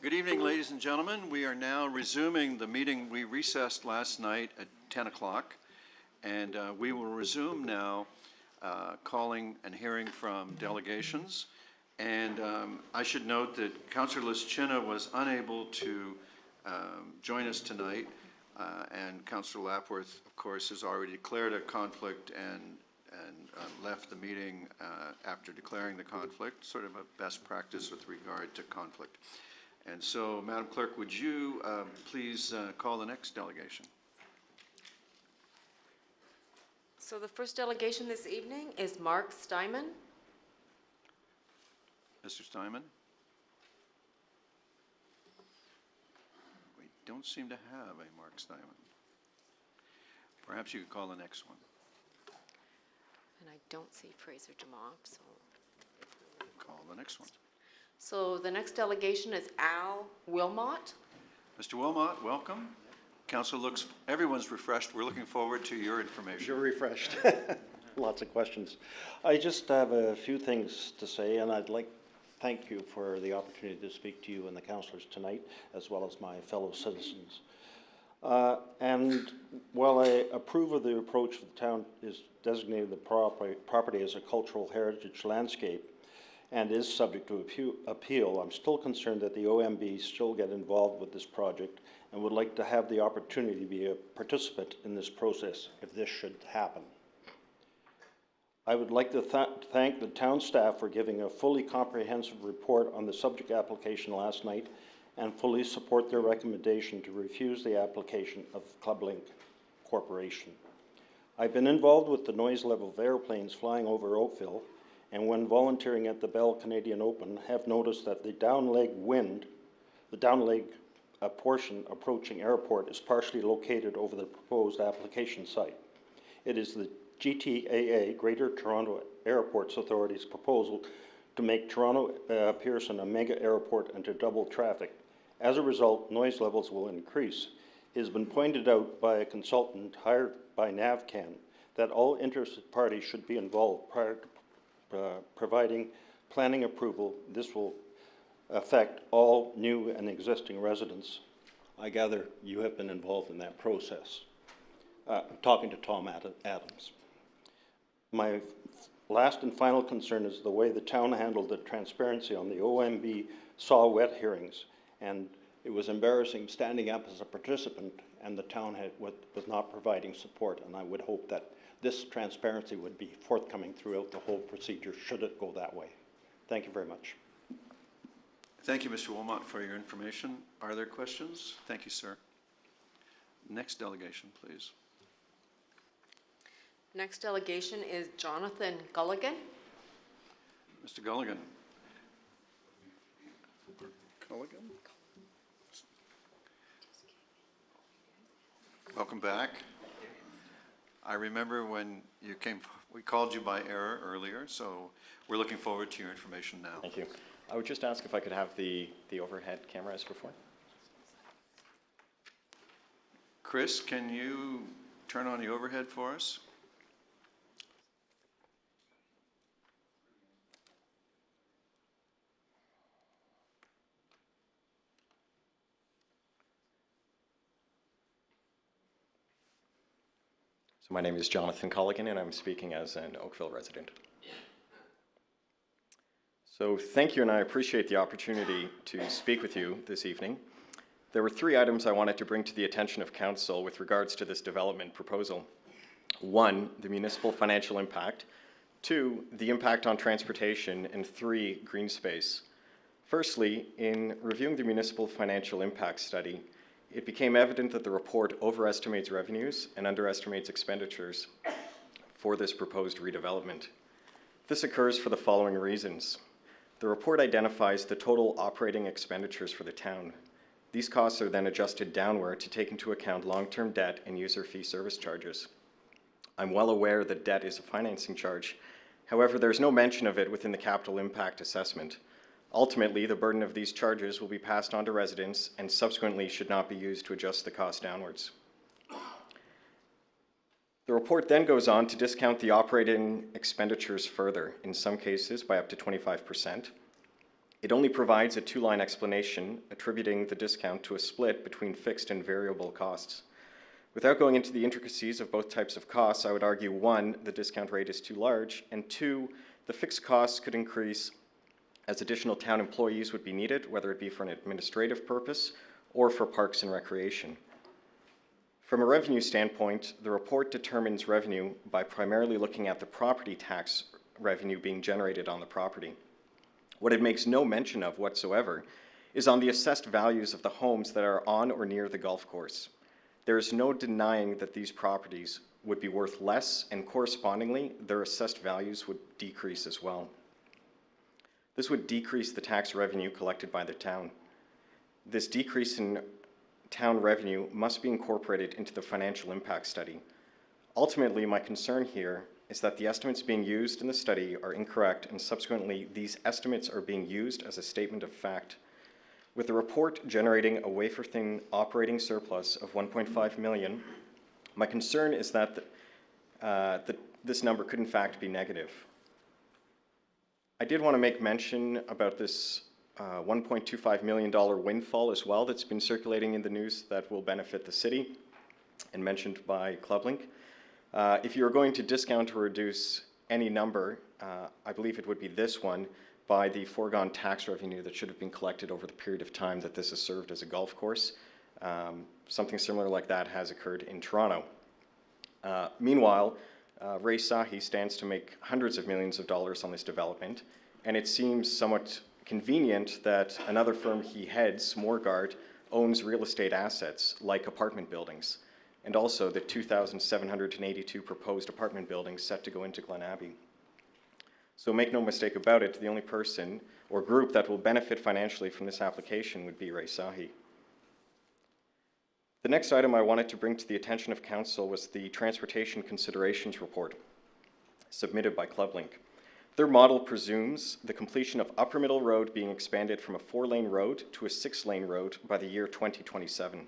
Good evening, ladies and gentlemen. We are now resuming the meeting we recessed last night at 10 o'clock. And we will resume now calling and hearing from delegations. And I should note that Councillor Lischina was unable to join us tonight. And Councillor Lapworth, of course, has already declared a conflict and left the meeting after declaring the conflict, sort of a best practice with regard to conflict. And so, Madam Clerk, would you please call the next delegation? So the first delegation this evening is Mark Steinman. Mr. Steinman? We don't seem to have a Mark Steinman. Perhaps you could call the next one. And I don't see Fraser Dumont, so. Call the next one. So the next delegation is Al Wilmot. Mr. Wilmot, welcome. Council looks, everyone's refreshed. We're looking forward to your information. You're refreshed. Lots of questions. I just have a few things to say, and I'd like to thank you for the opportunity to speak to you and the councillors tonight, as well as my fellow citizens. And while I approve of the approach the town is designating the property as a cultural heritage landscape, and is subject to appeal, I'm still concerned that the OMB still get involved with this project and would like to have the opportunity to be a participant in this process if this should happen. I would like to thank the town staff for giving a fully comprehensive report on the subject application last night and fully support their recommendation to refuse the application of ClubLink Corporation. I've been involved with the noise level of airplanes flying over Oakville, and when volunteering at the Bell Canadian Open, have noticed that the downleg portion approaching airport is partially located over the proposed application site. It is the GTAA, Greater Toronto Airports Authority's proposal to make Toronto Pearson a mega airport and to double traffic. As a result, noise levels will increase. It has been pointed out by a consultant hired by NAVCAN that all interested parties should be involved prior to providing planning approval. This will affect all new and existing residents. I gather you have been involved in that process. I'm talking to Tom Adams. My last and final concern is the way the town handled the transparency on the OMB saw wet hearings, and it was embarrassing standing up as a participant and the town was not providing support, and I would hope that this transparency would be forthcoming throughout the whole procedure should it go that way. Thank you very much. Thank you, Mr. Wilmot, for your information. Are there questions? Thank you, sir. Next delegation, please. Next delegation is Jonathan Gulligan. Mr. Gulligan. Gulligan? Welcome back. I remember when you came, we called you by error earlier, so we're looking forward to your information now. Thank you. I would just ask if I could have the overhead camera as before. Chris, can you turn on the overhead for us? So my name is Jonathan Colligan, and I'm speaking as an Oakville resident. So thank you, and I appreciate the opportunity to speak with you this evening. There were 3 items I wanted to bring to the attention of Council with regards to this development proposal. 1, the municipal financial impact. 2, the impact on transportation. And 3, green space. Firstly, in reviewing the municipal financial impact study, it became evident that the report overestimates revenues and underestimates expenditures for this proposed redevelopment. This occurs for the following reasons. The report identifies the total operating expenditures for the town. These costs are then adjusted downward to take into account long-term debt and user fee service charges. I'm well aware that debt is a financing charge. However, there's no mention of it within the capital impact assessment. Ultimately, the burden of these charges will be passed on to residents and subsequently should not be used to adjust the cost downwards. The report then goes on to discount the operating expenditures further, in some cases by up to 25%. It only provides a two-line explanation attributing the discount to a split between fixed and variable costs. Without going into the intricacies of both types of costs, I would argue, one, the discount rate is too large, and two, the fixed costs could increase as additional town employees would be needed, whether it be for an administrative purpose or for parks and recreation. From a revenue standpoint, the report determines revenue by primarily looking at the property tax revenue being generated on the property. What it makes no mention of whatsoever is on the assessed values of the homes that are on or near the golf course. There is no denying that these properties would be worth less, and correspondingly, their assessed values would decrease as well. This would decrease the tax revenue collected by the town. This decrease in town revenue must be incorporated into the financial impact study. Ultimately, my concern here is that the estimates being used in the study are incorrect, and subsequently these estimates are being used as a statement of fact. With the report generating a wafer-thin operating surplus of $1.5 million, my concern is that this number could in fact be negative. I did want to make mention about this $1.25 million windfall as well that's been circulating in the news that will benefit the city and mentioned by ClubLink. If you're going to discount or reduce any number, I believe it would be this one, by the foregone tax revenue that should have been collected over the period of time that this has served as a golf course. Something similar like that has occurred in Toronto. Meanwhile, Ray Sahi stands to make hundreds of millions of dollars on this development, and it seems somewhat convenient that another firm he heads, Morgard, owns real estate assets like apartment buildings, and also the 2,782 proposed apartment buildings set to go into Glen Abbey. So make no mistake about it, the only person or group that will benefit financially from this application would be Ray Sahi. The next item I wanted to bring to the attention of Council was the Transportation Considerations Report submitted by ClubLink. Their model presumes the completion of Upper Middle Road being expanded from a 4-lane road to a 6-lane road by the year 2027.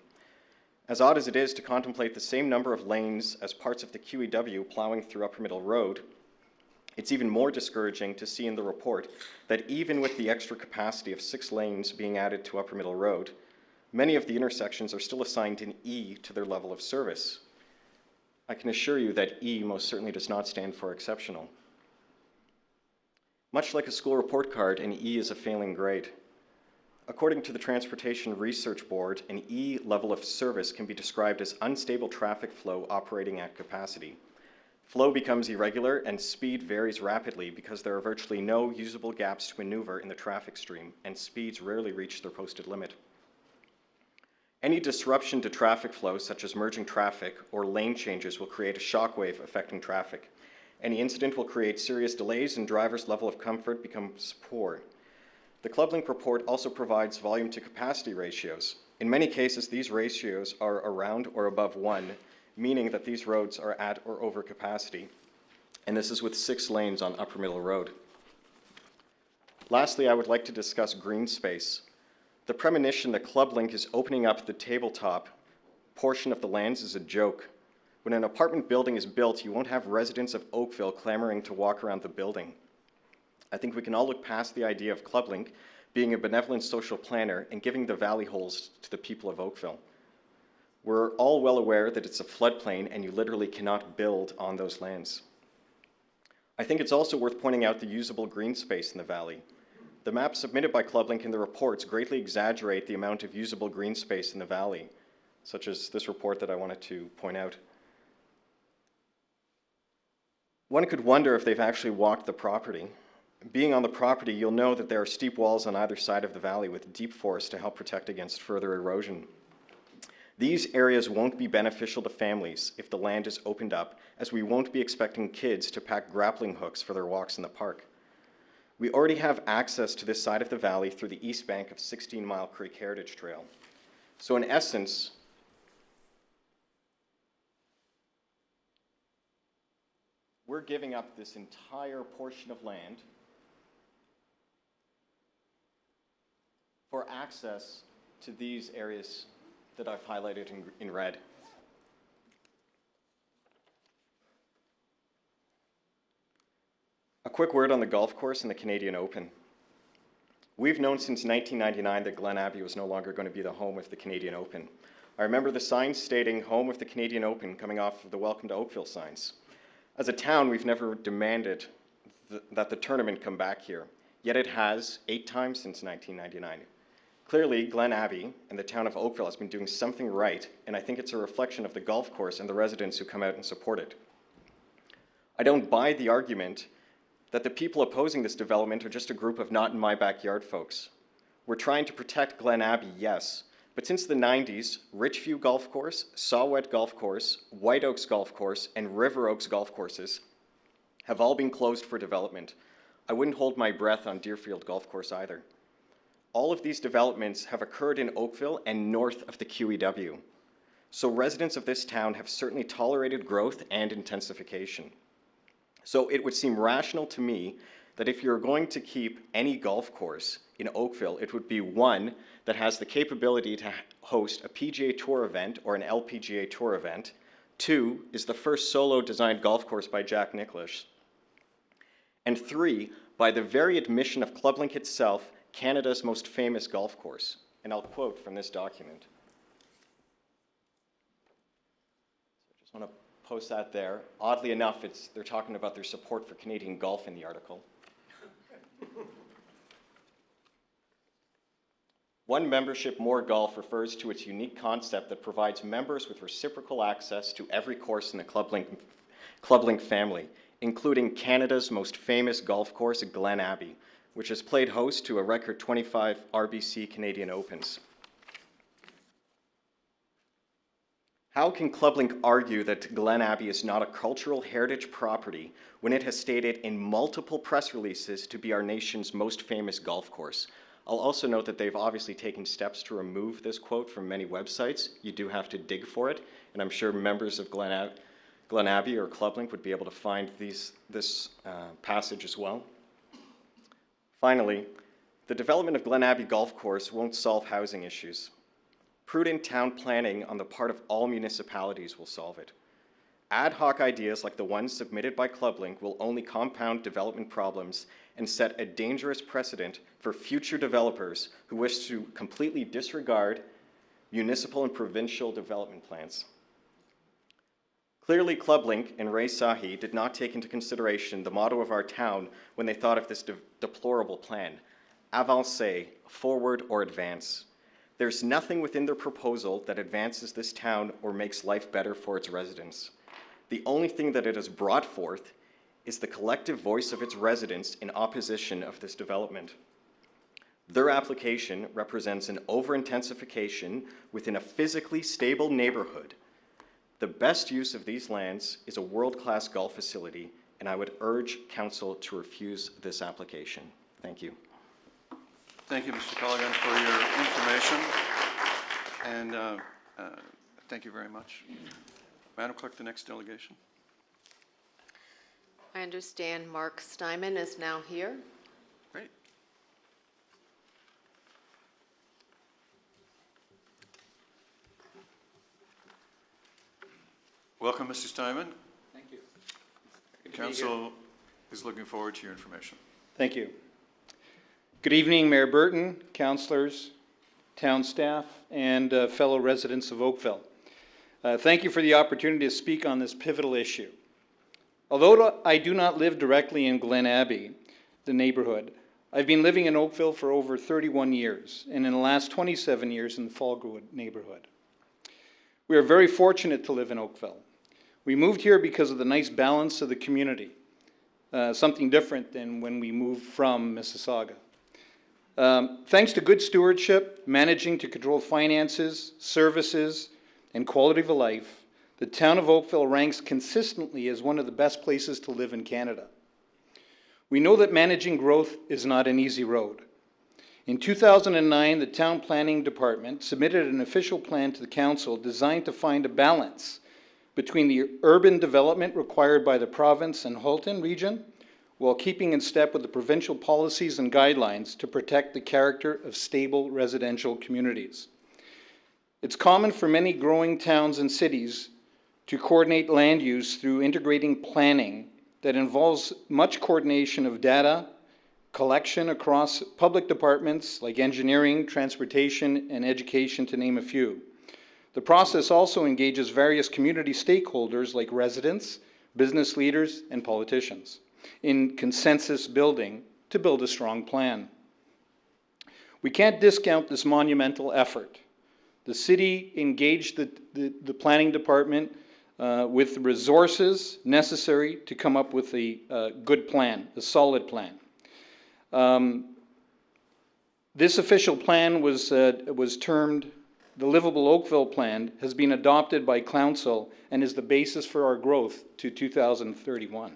As odd as it is to contemplate the same number of lanes as parts of the QEW plowing through Upper Middle Road, it's even more discouraging to see in the report that even with the extra capacity of 6 lanes being added to Upper Middle Road, many of the intersections are still assigned an E to their level of service. I can assure you that E most certainly does not stand for exceptional. Much like a school report card, an E is a failing grade. According to the Transportation Research Board, an E level of service can be described as unstable traffic flow operating at capacity. Flow becomes irregular and speed varies rapidly because there are virtually no usable gaps to maneuver in the traffic stream, and speeds rarely reach their posted limit. Any disruption to traffic flow, such as merging traffic or lane changes, will create a shockwave affecting traffic. Any incident will create serious delays and drivers' level of comfort becomes poor. The ClubLink report also provides volume to capacity ratios. In many cases, these ratios are around or above 1, meaning that these roads are at or over capacity. And this is with 6 lanes on Upper Middle Road. Lastly, I would like to discuss green space. The premonition that ClubLink is opening up the tabletop portion of the lands is a joke. When an apartment building is built, you won't have residents of Oakville clamoring to walk around the building. I think we can all look past the idea of ClubLink being a benevolent social planner and giving the valley holes to the people of Oakville. We're all well aware that it's a floodplain and you literally cannot build on those lands. I think it's also worth pointing out the usable green space in the valley. The maps submitted by ClubLink in the reports greatly exaggerate the amount of usable green space in the valley, such as this report that I wanted to point out. One could wonder if they've actually walked the property. Being on the property, you'll know that there are steep walls on either side of the valley with deep forest to help protect against further erosion. These areas won't be beneficial to families if the land is opened up, as we won't be expecting kids to pack grappling hooks for their walks in the park. We already have access to this side of the valley through the east bank of 16 Mile Creek Heritage Trail. So in essence, we're giving up this entire portion of land for access to these areas that I've highlighted in red. A quick word on the golf course and the Canadian Open. We've known since 1999 that Glen Abbey was no longer going to be the home of the Canadian Open. I remember the signs stating home of the Canadian Open coming off of the Welcome to Oakville signs. As a town, we've never demanded that the tournament come back here, yet it has 8 times since 1999. Clearly, Glen Abbey and the town of Oakville has been doing something right, and I think it's a reflection of the golf course and the residents who come out and support it. I don't buy the argument that the people opposing this development are just a group of not-in-my-backyard folks. We're trying to protect Glen Abbey, yes, but since the 90s, Richview Golf Course, Sawwet Golf Course, White Oaks Golf Course, and River Oaks Golf Courses have all been closed for development. I wouldn't hold my breath on Deerfield Golf Course either. All of these developments have occurred in Oakville and north of the QEW. So residents of this town have certainly tolerated growth and intensification. So it would seem rational to me that if you're going to keep any golf course in Oakville, it would be one that has the capability to host a PGA Tour event or an LPGA Tour event. 2 is the first solo designed golf course by Jack Nicklaus. And 3, by the very admission of ClubLink itself, Canada's most famous golf course. And I'll quote from this document. So I just want to post that there. Oddly enough, they're talking about their support for Canadian golf in the article. One membership, more golf, refers to its unique concept that provides members with reciprocal access to every course in the ClubLink family, including Canada's most famous golf course at Glen Abbey, which has played host to a record 25 RBC Canadian Opens. How can ClubLink argue that Glen Abbey is not a cultural heritage property when it has stated in multiple press releases to be our nation's most famous golf course? I'll also note that they've obviously taken steps to remove this quote from many websites. You do have to dig for it, and I'm sure members of Glen Abbey or ClubLink would be able to find this passage as well. Finally, the development of Glen Abbey Golf Course won't solve housing issues. Prudent town planning on the part of all municipalities will solve it. Ad hoc ideas like the ones submitted by ClubLink will only compound development problems and set a dangerous precedent for future developers who wish to completely disregard municipal and provincial development plans. Clearly, ClubLink and Ray Sahi did not take into consideration the motto of our town when they thought of this deplorable plan: avancer, forward or advance. There's nothing within their proposal that advances this town or makes life better for its residents. The only thing that it has brought forth is the collective voice of its residents in opposition of this development. Their application represents an over-intensification within a physically stable neighborhood. The best use of these lands is a world-class golf facility, and I would urge Council to refuse this application. Thank you. Thank you, Mr. Colligan, for your information, and thank you very much. Madam Clerk, the next delegation. I understand Mark Steinman is now here. Great. Welcome, Mr. Steinman. Thank you. Council is looking forward to your information. Thank you. Good evening, Mayor Burton, councillors, town staff, and fellow residents of Oakville. Thank you for the opportunity to speak on this pivotal issue. Although I do not live directly in Glen Abbey, the neighborhood, I've been living in Oakville for over 31 years, and in the last 27 years in the Fallgood neighborhood. We are very fortunate to live in Oakville. We moved here because of the nice balance of the community, something different than when we moved from Mississauga. Thanks to good stewardship, managing to control finances, services, and quality of life, the town of Oakville ranks consistently as one of the best places to live in Canada. We know that managing growth is not an easy road. In 2009, the Town Planning Department submitted an official plan to the Council designed to find a balance between the urban development required by the province and Halton region, while keeping in step with the provincial policies and guidelines to protect the character of stable residential communities. It's common for many growing towns and cities to coordinate land use through integrating planning that involves much coordination of data, collection across public departments like engineering, transportation, and education, to name a few. The process also engages various community stakeholders like residents, business leaders, and politicians in consensus building to build a strong plan. We can't discount this monumental effort. The city engaged the planning department with the resources necessary to come up with a good plan, a solid plan. This official plan was termed the Livable Oakville Plan, has been adopted by Council and is the basis for our growth to 2031.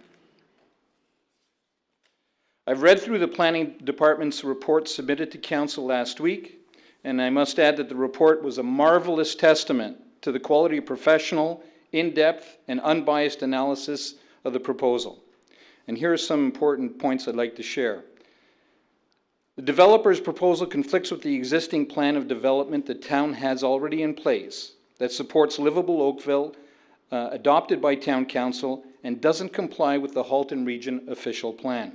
I've read through the Planning Department's report submitted to Council last week, and I must add that the report was a marvelous testament to the quality of professional, in-depth, and unbiased analysis of the proposal. And here are some important points I'd like to share. The developer's proposal conflicts with the existing plan of development the town has already in place that supports Livable Oakville, adopted by Town Council, and doesn't comply with the Halton Region official plan.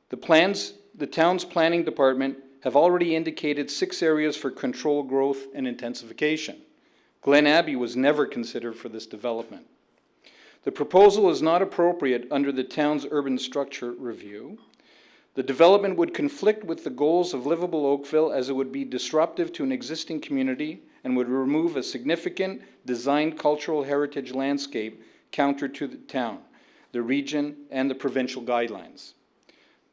The town's planning department have already indicated 6 areas for control, growth, and intensification. Glen Abbey was never considered for this development. The proposal is not appropriate under the town's urban structure review. The development would conflict with the goals of Livable Oakville, as it would be disruptive to an existing community and would remove a significant design cultural heritage landscape counter to the town, the region, and the provincial guidelines.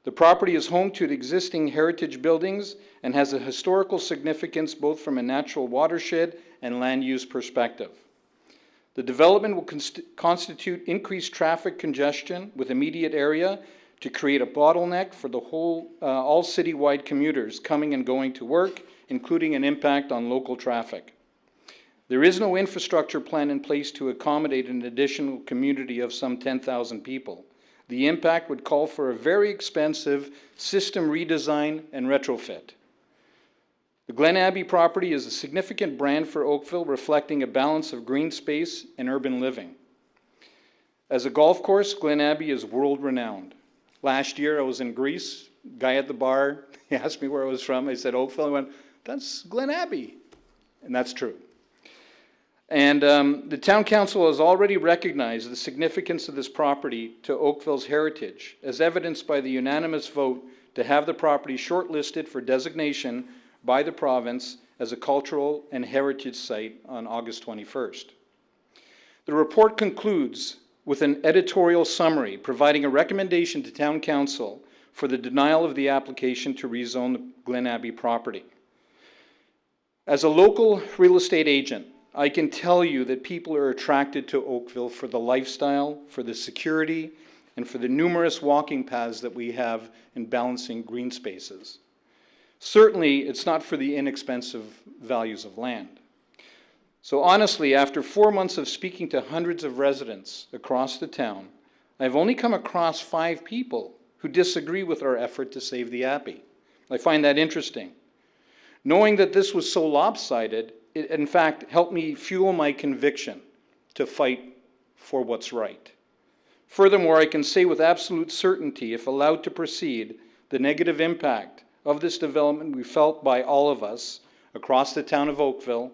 The property is home to the existing heritage buildings and has a historical significance both from a natural watershed and land use perspective. The development will constitute increased traffic congestion with immediate area to create a bottleneck for the all citywide commuters coming and going to work, including an impact on local traffic. There is no infrastructure plan in place to accommodate an additional community of some 10,000 people. The impact would call for a very expensive system redesign and retrofit. The Glen Abbey property is a significant brand for Oakville, reflecting a balance of green space and urban living. As a golf course, Glen Abbey is world-renowned. Last year I was in Greece, guy at the bar, he asked me where I was from. I said Oakville. I went, that's Glen Abbey. And that's true. And the Town Council has already recognized the significance of this property to Oakville's heritage, as evidenced by the unanimous vote to have the property shortlisted for designation by the province as a cultural and heritage site on August 21st. The report concludes with an editorial summary providing a recommendation to Town Council for the denial of the application to rezone the Glen Abbey property. As a local real estate agent, I can tell you that people are attracted to Oakville for the lifestyle, for the security, and for the numerous walking paths that we have in balancing green spaces. Certainly, it's not for the inexpensive values of land. So honestly, after 4 months of speaking to hundreds of residents across the town, I've only come across 5 people who disagree with our effort to save the Abbey. I find that interesting. Knowing that this was so lopsided, it in fact helped me fuel my conviction to fight for what's right. Furthermore, I can say with absolute certainty, if allowed to proceed, the negative impact of this development will be felt by all of us across the town of Oakville,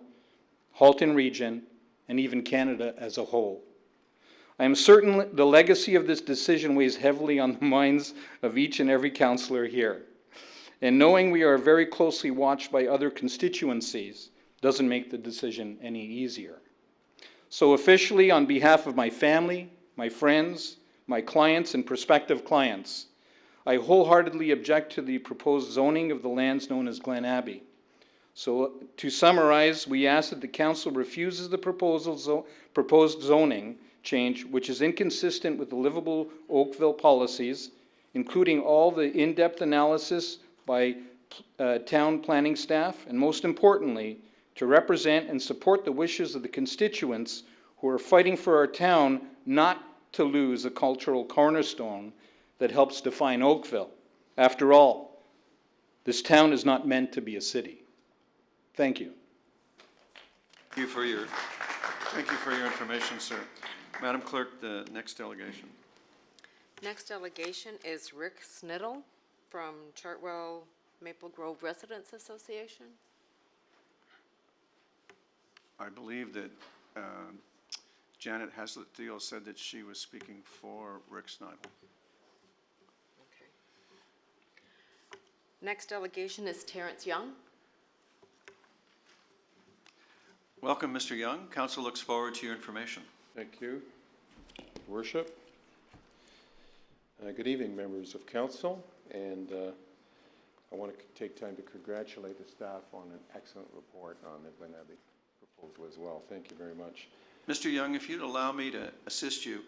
Halton Region, and even Canada as a whole. I am certain the legacy of this decision weighs heavily on the minds of each and every councillor here. And knowing we are very closely watched by other constituencies doesn't make the decision any easier. So officially, on behalf of my family, my friends, my clients, and prospective clients, I wholeheartedly object to the proposed zoning of the lands known as Glen Abbey. So to summarize, we ask that the council refuses the proposed zoning change, which is inconsistent with the Livable Oakville policies, including all the in-depth analysis by town planning staff, and most importantly, to represent and support the wishes of the constituents who are fighting for our town not to lose a cultural cornerstone that helps define Oakville. After all, this town is not meant to be a city. Thank you. Thank you for your information, sir. Madam Clerk, the next delegation. Next delegation is Rick Sniddle. from Chartwell Maple Grove Residents Association. I believe that Janet Haslett-Deal said that she was speaking for Rick Snidel. Okay. Next delegation is Terrence Young. Welcome, Mr. Young. Council looks forward to your information. Thank you, Worship. Good evening, members of council, and I want to take time to congratulate the staff on an excellent report on the Glen Abbey proposal as well. Thank you very much. Mr. Young, if you'd allow me to assist you,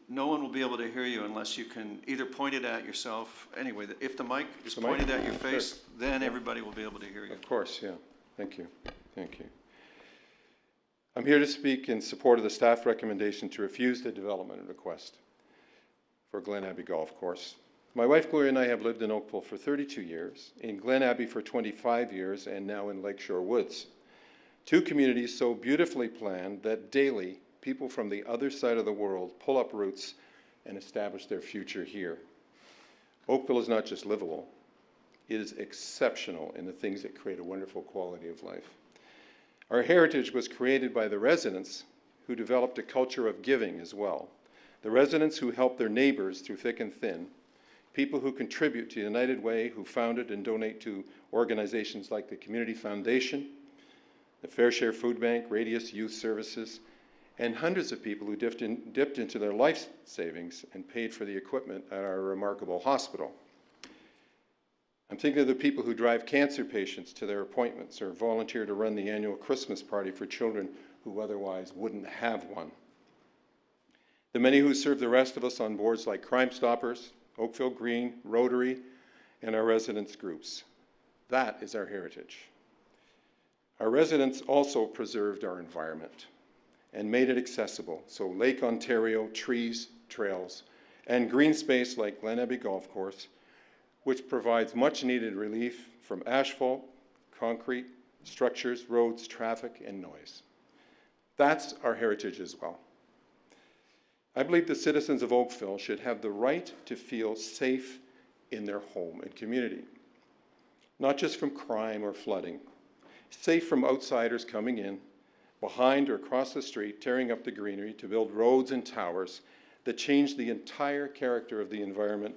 no one will be able to hear you unless you can either point it at yourself. Anyway, if the mic is The mic? pointed at your Sure. face, then everybody will be able to hear you. Of course, yeah. Thank you. Thank you. I'm here to speak in support of the staff recommendation to refuse the development request for Glen Abbey Golf Course. My wife Gloria and I have lived in Oakville for 32 years, in Glen Abbey for 25 years, and now in Lakeshore Woods. Two communities so beautifully planned that daily people from the other side of the world pull up roots and establish their future here. Oakville is not just livable, it is exceptional in the things that create a wonderful quality of life. Our heritage was created by the residents who developed a culture of giving as well. The residents who help their neighbors through thick and thin, people who contribute to United Way, who founded and donate to organizations like the Community Foundation, the Fair Share Food Bank, Radius Youth Services, and hundreds of people who dipped into their life savings and paid for the equipment at our remarkable hospital. I'm thinking of the people who drive cancer patients to their appointments or volunteer to run the annual Christmas party for children who otherwise wouldn't have one. The many who serve the rest of us on boards like Crime Stoppers, Oakville Green, Rotary, and our residents groups. That is our heritage. Our residents also preserved our environment and made it accessible. So Lake Ontario, trees, trails, and green space like Glen Abbey Golf Course, which provides much needed relief from asphalt, concrete, structures, roads, traffic, and noise. That's our heritage as well. I believe the citizens of Oakville should have the right to feel safe in their home and community, not just from crime or flooding, safe from outsiders coming in, behind or across the street, tearing up the greenery to build roads and towers that change the entire character of the environment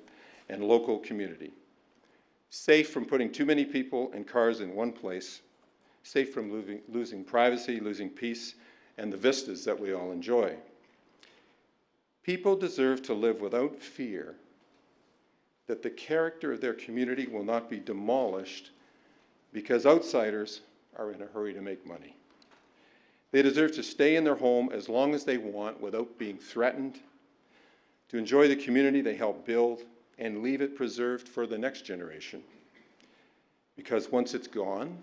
and local community. Safe from putting too many people and cars in one place, safe from losing privacy, losing peace, and the vistas that we all enjoy. People deserve to live without fear that the character of their community will not be demolished because outsiders are in a hurry to make money. They deserve to stay in their home as long as they want without being threatened, to enjoy the community they help build, and leave it preserved for the next generation. Because once it's gone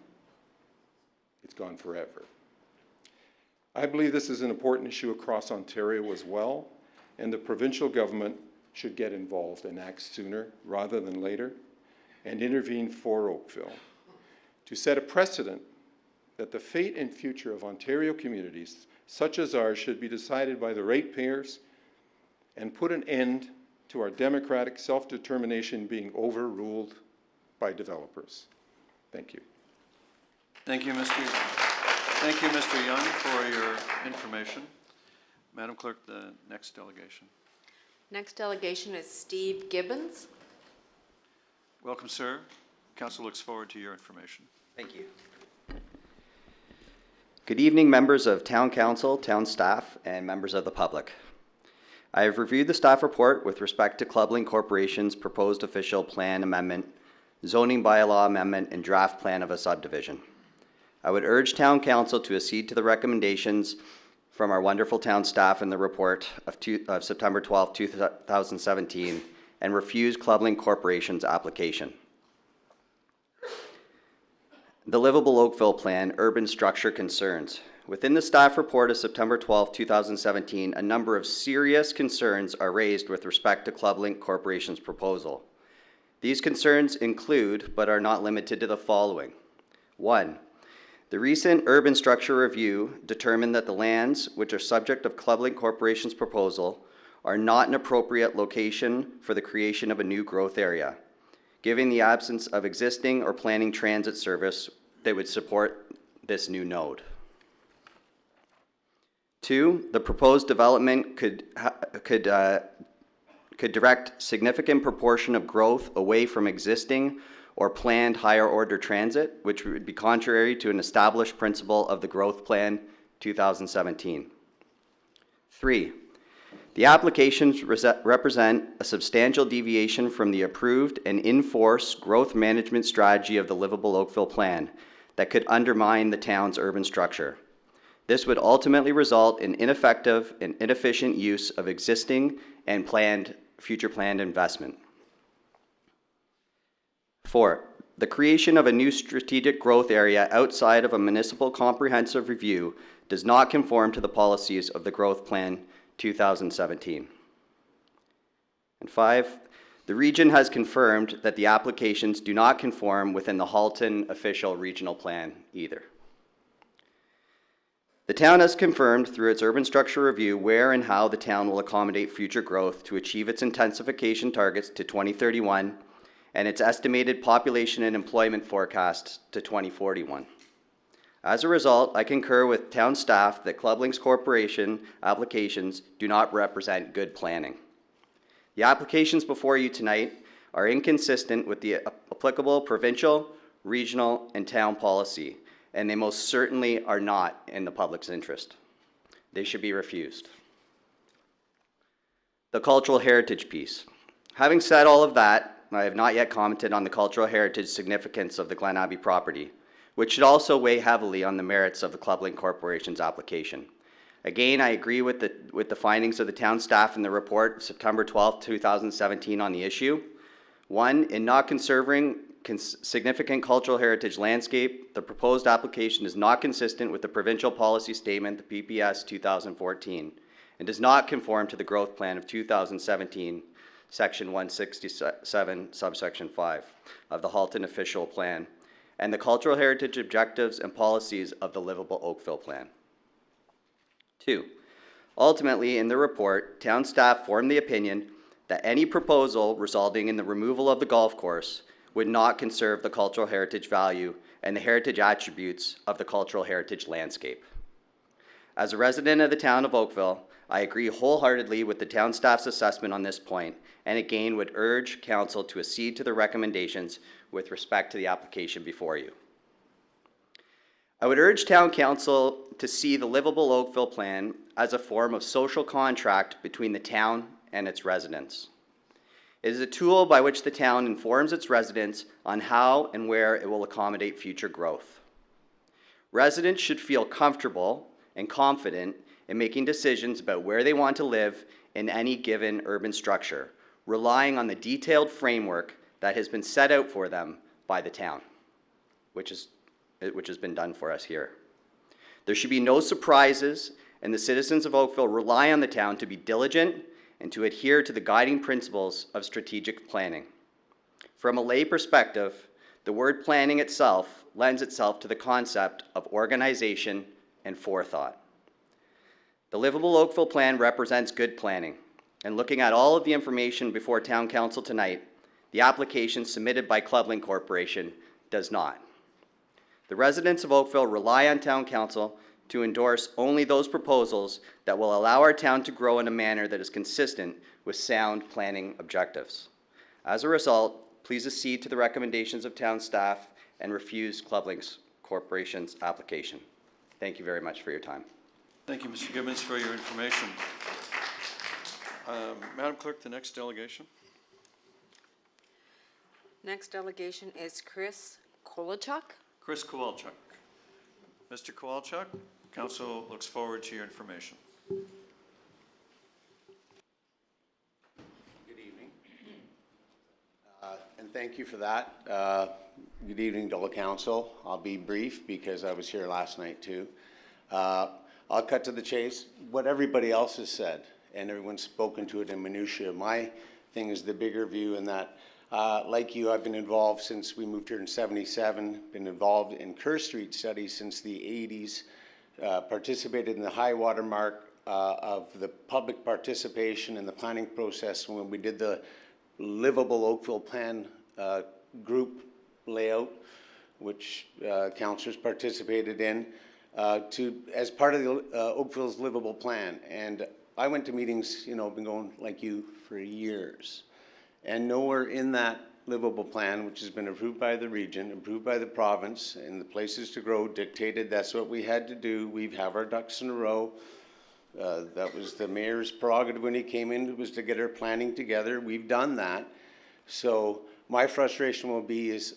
forever. I believe this is an important issue across Ontario as well, and the provincial government should get involved and act sooner rather than later, and intervene for Oakville to set a precedent that the fate and future of Ontario communities, such as ours, should be decided by the ratepayers and put an end to our democratic self-determination being overruled by developers. Thank you. Thank you, Mr. Young, for your information. Madam Clerk, the next delegation. Next delegation is Steve Gibbons. Welcome, sir. Council looks forward to your information. Thank you. Good evening, members of Town Council, town staff, and members of the public. I have reviewed the staff report with respect to Clublink Corporation's proposed official plan amendment, zoning bylaw amendment, and draft plan of a subdivision. I would urge Town Council to accede to the recommendations from our wonderful town staff in the report of September 12, 2017, and refuse Clublink Corporation's application. The Livable Oakville Plan, Urban Structure Concerns. Within the staff report of September 12, 2017, a number of serious concerns are raised with respect to Clublink Corporation's proposal. These concerns include, but are not limited to, the following. 1. The recent urban structure review determined that the lands which are subject of Clublink Corporation's proposal are not an appropriate location for the creation of a new growth area. given the absence of existing or planning transit service that would support this new node. 2, the proposed development could direct significant proportion of growth away from existing or planned higher order transit, which would be contrary to an established principle of the Growth Plan 2017. 3, the applications represent a substantial deviation from the approved and in-force growth management strategy of the Livable Oakville Plan that could undermine the town's urban structure. This would ultimately result in ineffective and inefficient use of existing and future planned investment. 4, the creation of a new strategic growth area outside of a municipal comprehensive review does not conform to the policies of the Growth Plan 2017. And 5, the region has confirmed that the applications do not conform within the Halton official regional plan either. The town has confirmed through its urban structure review where and how the town will accommodate future growth to achieve its intensification targets to 2031 and its estimated population and employment forecasts to 2041. As a result, I concur with town staff that Club Links Corporation applications do not represent good planning. The applications before you tonight are inconsistent with the applicable provincial, regional, and town policy, and they most certainly are not in the public's interest. They should be refused. The cultural heritage piece. Having said all of that, I have not yet commented on the cultural heritage significance of the Glen Abbey property, which should also weigh heavily on the merits of the Club Link Corporation's application. Again, I agree with the findings of the town staff in the report of September 12, 2017 on the issue. 1, in not conserving significant cultural heritage landscape, the proposed application is not consistent with the provincial policy statement, the PPS 2014, and does not conform to the growth plan of 2017, section 167, subsection 5 of the Halton official plan, and the cultural heritage objectives and policies of the Livable Oakville Plan. 2, ultimately in the report, town staff formed the opinion that any proposal resulting in the removal of the golf course would not conserve the cultural heritage value and the heritage attributes of the cultural heritage landscape. As a resident of the town of Oakville, I agree wholeheartedly with the town staff's assessment on this point, and again would urge council to accede to the recommendations with respect to the application before you. I would urge town council to see the Livable Oakville Plan as a form of social contract between the town and its residents. It is a tool by which the town informs its residents on how and where it will accommodate future growth. Residents should feel comfortable and confident in making decisions about where they want to live in any given urban structure, relying on the detailed framework that has been set out for them by the town, which has been done for us here. There should be no surprises, and the citizens of Oakville rely on the town to be diligent and to adhere to the guiding principles of strategic planning. From a lay perspective, the word planning itself lends itself to the concept of organization and forethought. The Livable Oakville Plan represents good planning, and looking at all of the information before Town Council tonight, the application submitted by Club Link Corporation does not. The residents of Oakville rely on Town Council to endorse only those proposals that will allow our town to grow in a manner that is consistent with sound planning objectives. As a result, please accede to the recommendations of town staff and refuse Club Link Corporation's application. Thank you very much for your time. Thank you, Mr. Gibbons, for your information. Madam Clerk, the next delegation. Next delegation is Chris Kolachuk. Chris Kowalczyk. Mr. Kowalczyk, council looks forward to your information. Good evening. And thank you for that. Good evening to the council. I'll be brief because I was here last night too. I'll cut to the chase. What everybody else has said, and everyone's spoken to it in minutiae. My thing is the bigger view in that, like you, I've been involved since we moved here in '77, been involved in Kerr Street studies since the '80s, participated in the high water mark of the public participation in the planning process when we did the Livable Oakville Plan group layout, which councillors participated in, as part of the Oakville's livable plan. And I went to meetings, you know, been going like you for years, and nowhere in that livable plan, which has been approved by the region, approved by the province, and the places to grow dictated that's what we had to do. We have our ducks in a row. That was the mayor's prerogative when he came in, was to get our planning together. We've done that. So my frustration will be is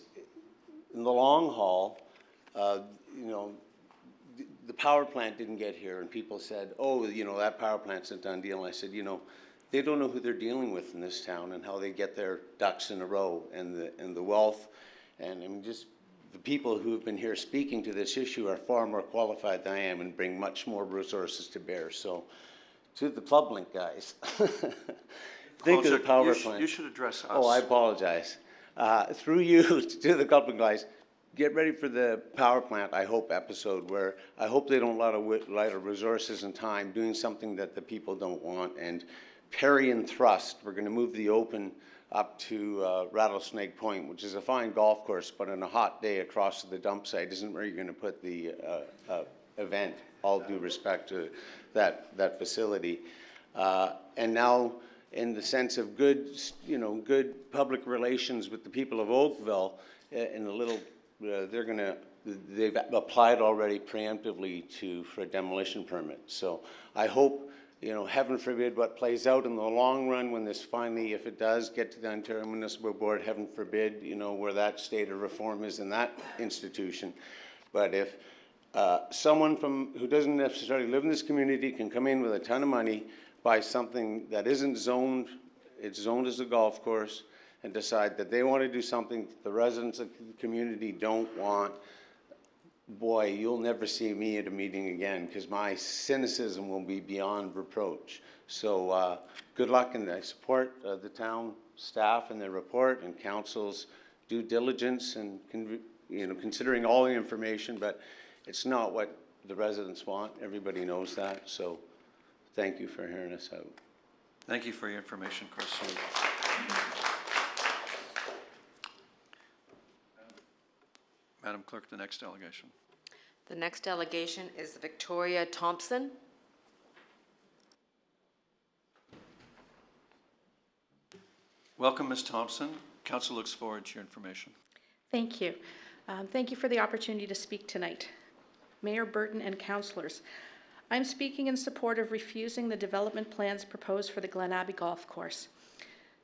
in the long haul, you know, the power plant didn't get here, and people said, oh, you know, that power plant's a done deal. And I said, you know, they don't know who they're dealing with in this town and how they get their ducks in a row, and the wealth. And I mean, just the people who have been here speaking to this issue are far more qualified than I am and bring much more resources to bear. So to the Club Link guys, think of the power plant. You should address us. Oh, I apologize. Through you to the Club Link guys, get ready for the power plant, I hope, episode where I hope they don't light of resources and time doing something that the people don't want. And parry and thrust, we're going to move the open up to Rattlesnake Point, which is a fine golf course, but on a hot day across the dump site isn't where you're going to put the event, all due respect to that facility. And now, in the sense of good, you know, good public relations with the people of Oakville, in a little, they've applied already preemptively for a demolition permit. So I hope, you know, heaven forbid what plays out in the long run when this finally, if it does get to the Ontario Municipal Board, heaven forbid, you know, where that state of reform is in that institution. But if someone who doesn't necessarily live in this community can come in with a ton of money, buy something that isn't zoned, it's zoned as a golf course, and decide that they want to do something the residents of the community don't want, boy, you'll never see me at a meeting again, because my cynicism will be beyond reproach. So good luck, and I support the town staff and their report and council's due diligence and you know, considering all the information, but it's not what the residents want. Everybody knows that. So thank you for hearing us out. Thank you for your information, Chris. Madam Clerk, the next delegation. The next delegation is Victoria Thompson. Welcome, Ms. Thompson. Council looks forward to your information. Thank you. Thank you for the opportunity to speak tonight. Mayor Burton and councillors, I'm speaking in support of refusing the development plans proposed for the Glen Abbey Golf Course.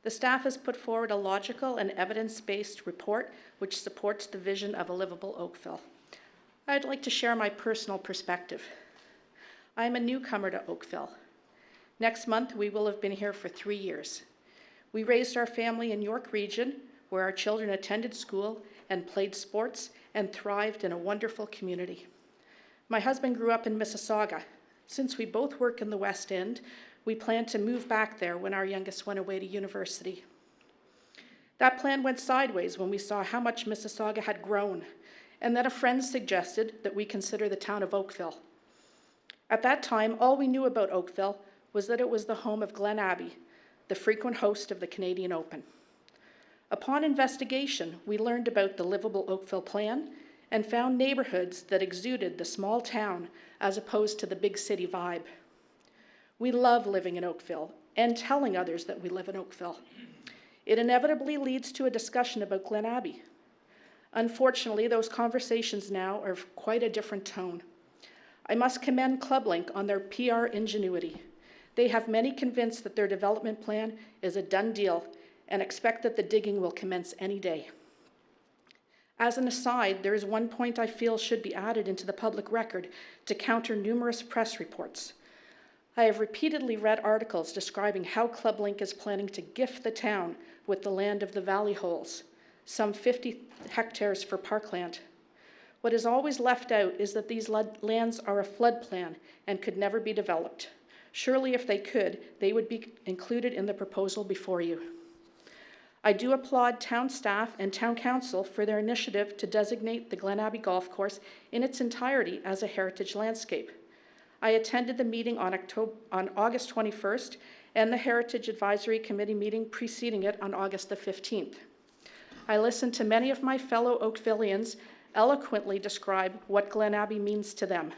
The staff has put forward a logical and evidence-based report which supports the vision of a livable Oakville. I'd like to share my personal perspective. I'm a newcomer to Oakville. Next month, we will have been here for 3 years. We raised our family in York Region, where our children attended school and played sports and thrived in a wonderful community. My husband grew up in Mississauga. Since we both work in the West End, we planned to move back there when our youngest went away to university. That plan went sideways when we saw how much Mississauga had grown, and then a friend suggested that we consider the town of Oakville. At that time, all we knew about Oakville was that it was the home of Glen Abbey, the frequent host of the Canadian Open. Upon investigation, we learned about the Livable Oakville plan and found neighborhoods that exuded the small town as opposed to the big city vibe. We love living in Oakville and telling others that we live in Oakville. It inevitably leads to a discussion about Glen Abbey. Unfortunately, those conversations now are of quite a different tone. I must commend Club Link on their PR ingenuity. They have many convinced that their development plan is a done deal and expect that the digging will commence any day. As an aside, there is one point I feel should be added into the public record to counter numerous press reports. I have repeatedly read articles describing how Club Link is planning to gift the town with the land of the Valley Holes, some 50 hectares for parkland. What is always left out is that these lands are a flood plan and could never be developed. Surely if they could, they would be included in the proposal before you. I do applaud town staff and town council for their initiative to designate the Glen Abbey Golf Course in its entirety as a heritage landscape. I attended the meeting on August 21st and the Heritage Advisory Committee meeting preceding it on August the 15th. I listened to many of my fellow Oakvillians eloquently describe what Glen Abbey means to them.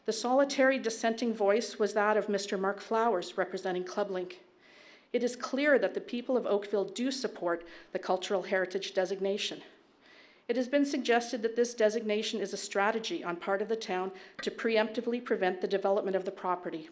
The solitary dissenting voice was that of Mr. Mark Flowers, representing ClubLink. It is clear that the people of Oakville do support the cultural heritage designation. It has been suggested that this designation is a strategy on part of the town to preemptively prevent the development of the property.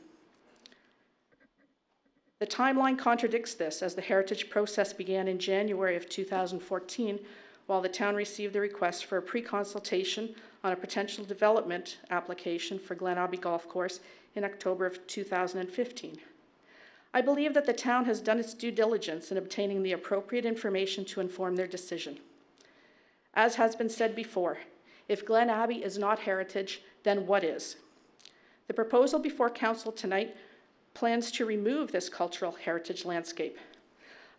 The timeline contradicts this, as the heritage process began in January of 2014, while the town received the request for a pre-consultation on a potential development application for Glen Abbey Golf Course in October of 2015. I believe that the town has done its due diligence in obtaining the appropriate information to inform their decision. As has been said before, if Glen Abbey is not heritage, then what is? The proposal before council tonight plans to remove this cultural heritage landscape.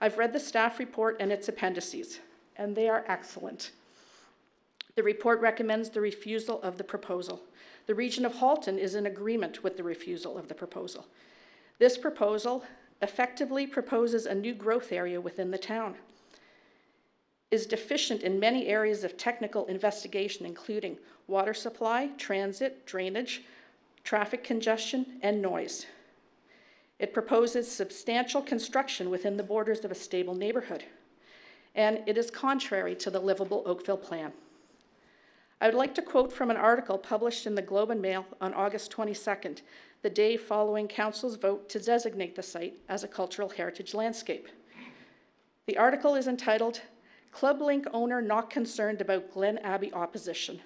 I've read the staff report and its appendices, and they are excellent. The report recommends the refusal of the proposal. The region of Halton is in agreement with the refusal of the proposal. This proposal effectively proposes a new growth area within the town, is deficient in many areas of technical investigation, including water supply, transit, drainage, traffic congestion, and noise. It proposes substantial construction within the borders of a stable neighborhood, and it is contrary to the livable Oakville plan. I would like to quote from an article published in the Globe and Mail on August 22nd, the day following council's vote to designate the site as a cultural heritage landscape. The article is entitled, "ClubLink Owner Not Concerned About Glen Abbey Opposition."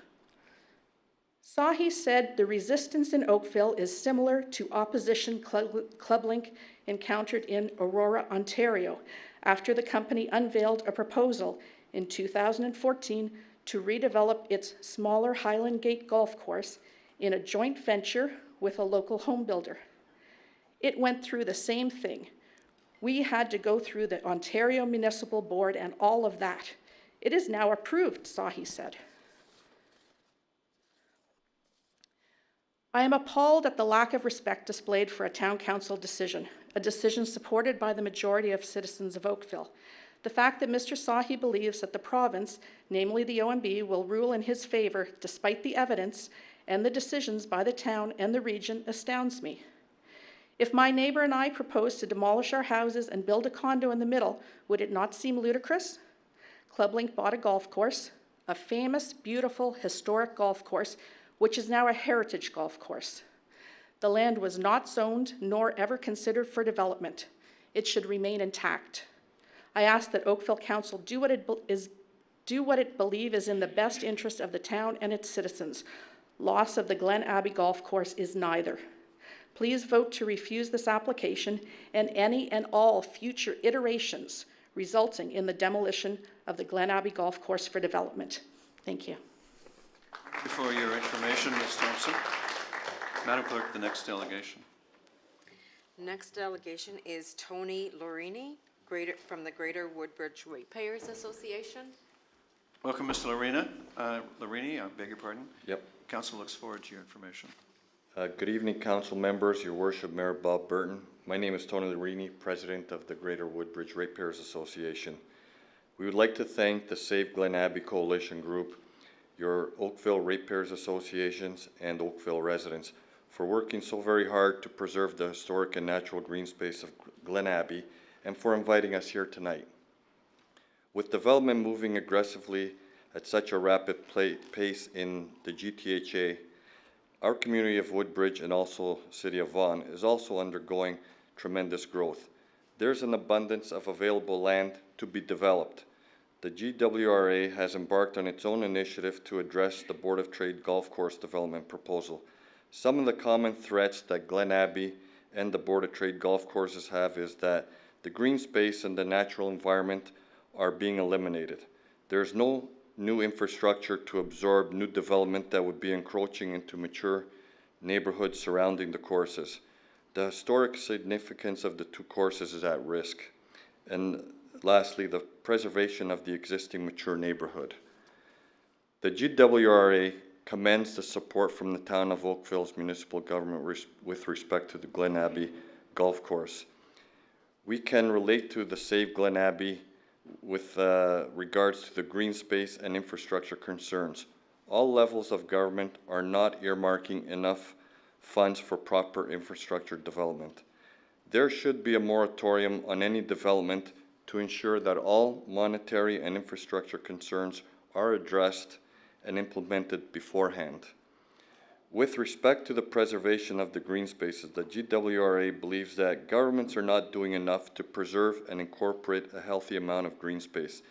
Sahi said the resistance in Oakville is similar to opposition ClubLink encountered in Aurora, Ontario, after the company unveiled a proposal in 2014 to redevelop its smaller Highland Gate golf course in a joint venture with a local home builder. It went through the same thing. We had to go through the Ontario Municipal Board and all of that. It is now approved, Sahi said. I am appalled at the lack of respect displayed for a town council decision, a decision supported by the majority of citizens of Oakville. The fact that Mr. Sahi believes that the province, namely the OMB, will rule in his favor despite the evidence and the decisions by the town and the region astounds me. If my neighbor and I proposed to demolish our houses and build a condo in the middle, would it not seem ludicrous? ClubLink bought a golf course, a famous, beautiful, historic golf course, which is now a heritage golf course. The land was not zoned nor ever considered for development. It should remain intact. I ask that Oakville Council do what it believes is in the best interest of the town and its citizens. Loss of the Glen Abbey Golf Course is neither. Please vote to refuse this application and any and all future iterations resulting in the demolition of the Glen Abbey Golf Course for development. Thank you. Thank you for your information, Ms. Thompson. Madam Clerk, the next delegation. Next delegation is Tony Lorini, from the Greater Woodbridge Ratepayers Association. Welcome, Mr. Lorini, I beg your pardon. Yep. Council looks forward to your information. Good evening, council members, your worship, Mayor Bob Burton. My name is Tony Lorini, president of the Greater Woodbridge Ratepayers Association. We would like to thank the Save Glen Abbey Coalition Group, your Oakville Ratepayers Associations, and Oakville residents for working so very hard to preserve the historic and natural green space of Glen Abbey and for inviting us here tonight. With development moving aggressively at such a rapid pace in the GTHA, our community of Woodbridge and also City of Vaughan is also undergoing tremendous growth. There's an abundance of available land to be developed. The GWRA has embarked on its own initiative to address the Board of Trade golf course development proposal. Some of the common threats that Glen Abbey and the Board of Trade golf courses have is that the green space and the natural environment are being eliminated. There's no new infrastructure to absorb new development that would be encroaching into mature neighborhoods surrounding the courses. The historic significance of the two courses is at risk. And lastly, the preservation of the existing mature neighborhood. The GWRA commends the support from the town of Oakville's municipal government with respect to the Glen Abbey golf course. We can relate to the Save Glen Abbey with regards to the green space and infrastructure concerns. All levels of government are not earmarking enough funds for proper infrastructure development. There should be a moratorium on any development to ensure that all monetary and infrastructure concerns are addressed and implemented beforehand. With respect to the preservation of the green spaces, the GWRA believes that governments are not doing enough to preserve and incorporate a healthy amount of green space.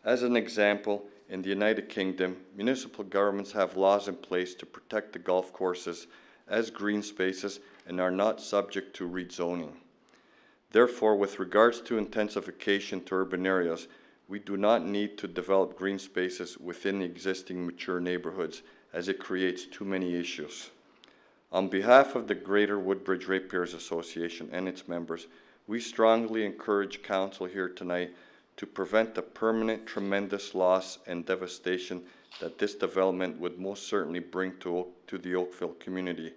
As an example, in the United Kingdom, municipal governments have laws in place to protect the golf courses as green spaces and are not subject to rezoning. Therefore, with regards to intensification to urban areas, we do not need to develop green spaces within the existing mature neighborhoods, as it creates too many issues. On behalf of the Greater Woodbridge Ratepayers Association and its members, we strongly encourage Council here tonight to prevent the permanent tremendous loss and devastation that this development would most certainly bring to the Oakville community.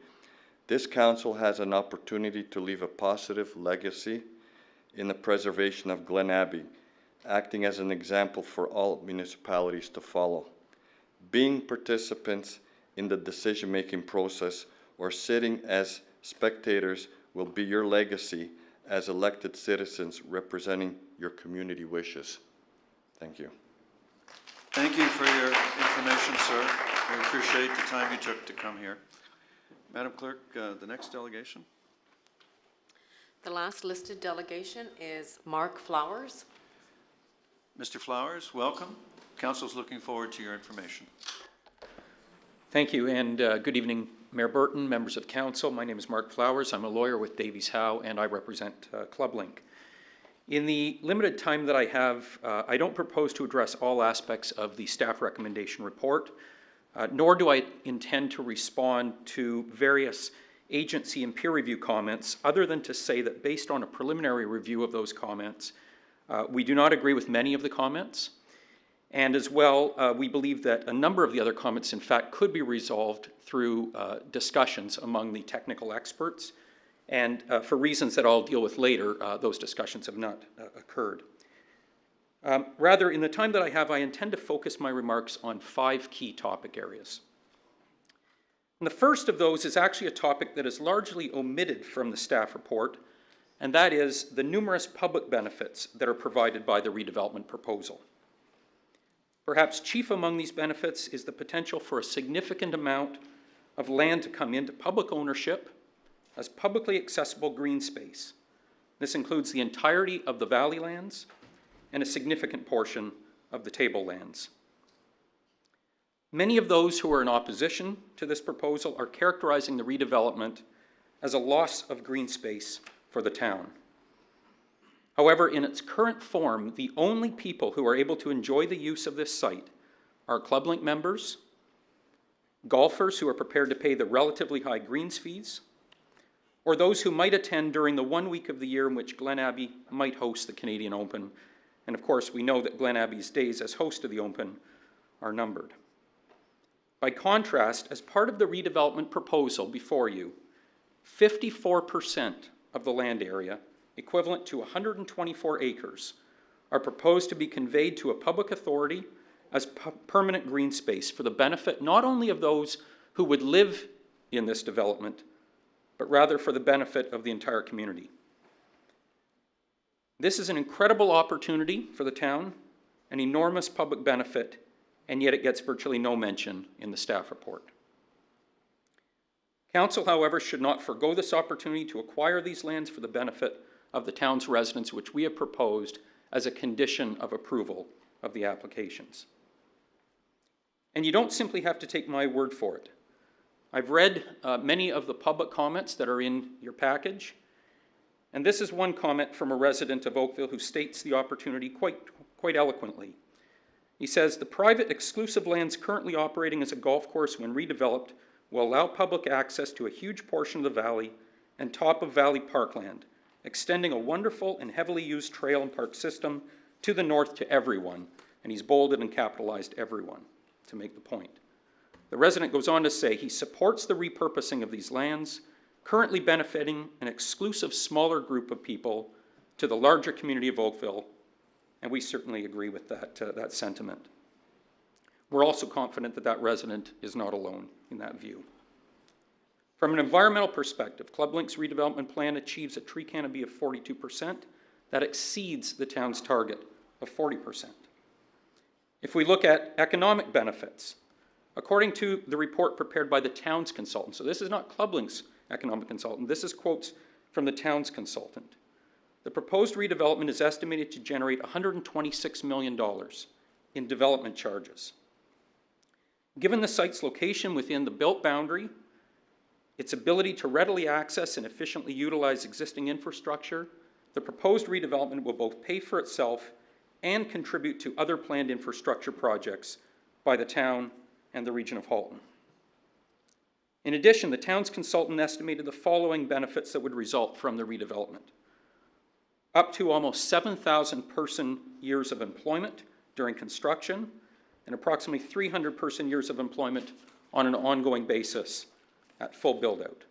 This Council has an opportunity to leave a positive legacy in the preservation of Glen Abbey, acting as an example for all municipalities to follow. Being participants in the decision-making process or sitting as spectators will be your legacy as elected citizens representing your community wishes. Thank you. Thank you for your information, sir. We appreciate the time you took to come here. Madam Clerk, the next delegation. The last listed delegation is Mark Flowers. Mr. Flowers, welcome. Council's looking forward to your information. Thank you, and good evening, Mayor Burton, members of council. My name is Mark Flowers. I'm a lawyer with Davies Howe, and I represent ClubLink. In the limited time that I have, I don't propose to address all aspects of the staff recommendation report, nor do I intend to respond to various agency and peer review comments, other than to say that based on a preliminary review of those comments, we do not agree with many of the comments. And as well, we believe that a number of the other comments, in fact, could be resolved through discussions among the technical experts. And for reasons that I'll deal with later, those discussions have not occurred. Rather, in the time that I have, I intend to focus my remarks on 5 key topic areas. And the first of those is actually a topic that is largely omitted from the staff report, and that is the numerous public benefits that are provided by the redevelopment proposal. Perhaps chief among these benefits is the potential for a significant amount of land to come into public ownership as publicly accessible green space. This includes the entirety of the valley lands and a significant portion of the tablelands. Many of those who are in opposition to this proposal are characterizing the redevelopment as a loss of green space for the town. However, in its current form, the only people who are able to enjoy the use of this site are ClubLink members, golfers who are prepared to pay the relatively high greens fees, or those who might attend during the 1 week of the year in which Glen Abbey might host the Canadian Open. And of course, we know that Glen Abbey's days as host of the Open are numbered. By contrast, as part of the redevelopment proposal before you, 54% of the land area, equivalent to 124 acres, are proposed to be conveyed to a public authority as permanent green space for the benefit not only of those who would live in this development, but rather for the benefit of the entire community. This is an incredible opportunity for the town, an enormous public benefit, and yet it gets virtually no mention in the staff report. Council, however, should not forgo this opportunity to acquire these lands for the benefit of the town's residents, which we have proposed as a condition of approval of the applications. And you don't simply have to take my word for it. I've read many of the public comments that are in your package, and this is one comment from a resident of Oakville who states the opportunity quite eloquently. He says, "The private exclusive lands currently operating as a golf course when redeveloped will allow public access to a huge portion of the valley and top of valley parkland, extending a wonderful and heavily used trail and park system to the north to everyone," and he's bolded and capitalized everyone to make the point. The resident goes on to say he supports the repurposing of these lands, currently benefiting an exclusive smaller group of people to the larger community of Oakville, and we certainly agree with that sentiment. We're also confident that that resident is not alone in that view. From an environmental perspective, Club Link's redevelopment plan achieves a tree canopy of 42%. That exceeds the town's target of 40%. If we look at economic benefits, according to the report prepared by the town's consultant, so this is not Club Link's economic consultant, this is quotes from the town's consultant. The proposed redevelopment is estimated to generate $126 million in development charges. Given the site's location within the built boundary, its ability to readily access and efficiently utilize existing infrastructure, the proposed redevelopment will both pay for itself and contribute to other planned infrastructure projects by the town and the region of Halton. In addition, the town's consultant estimated the following benefits that would result from the redevelopment. Up to almost 7,000 person years of employment during construction and approximately 300 person years of employment on an ongoing basis at full build-out.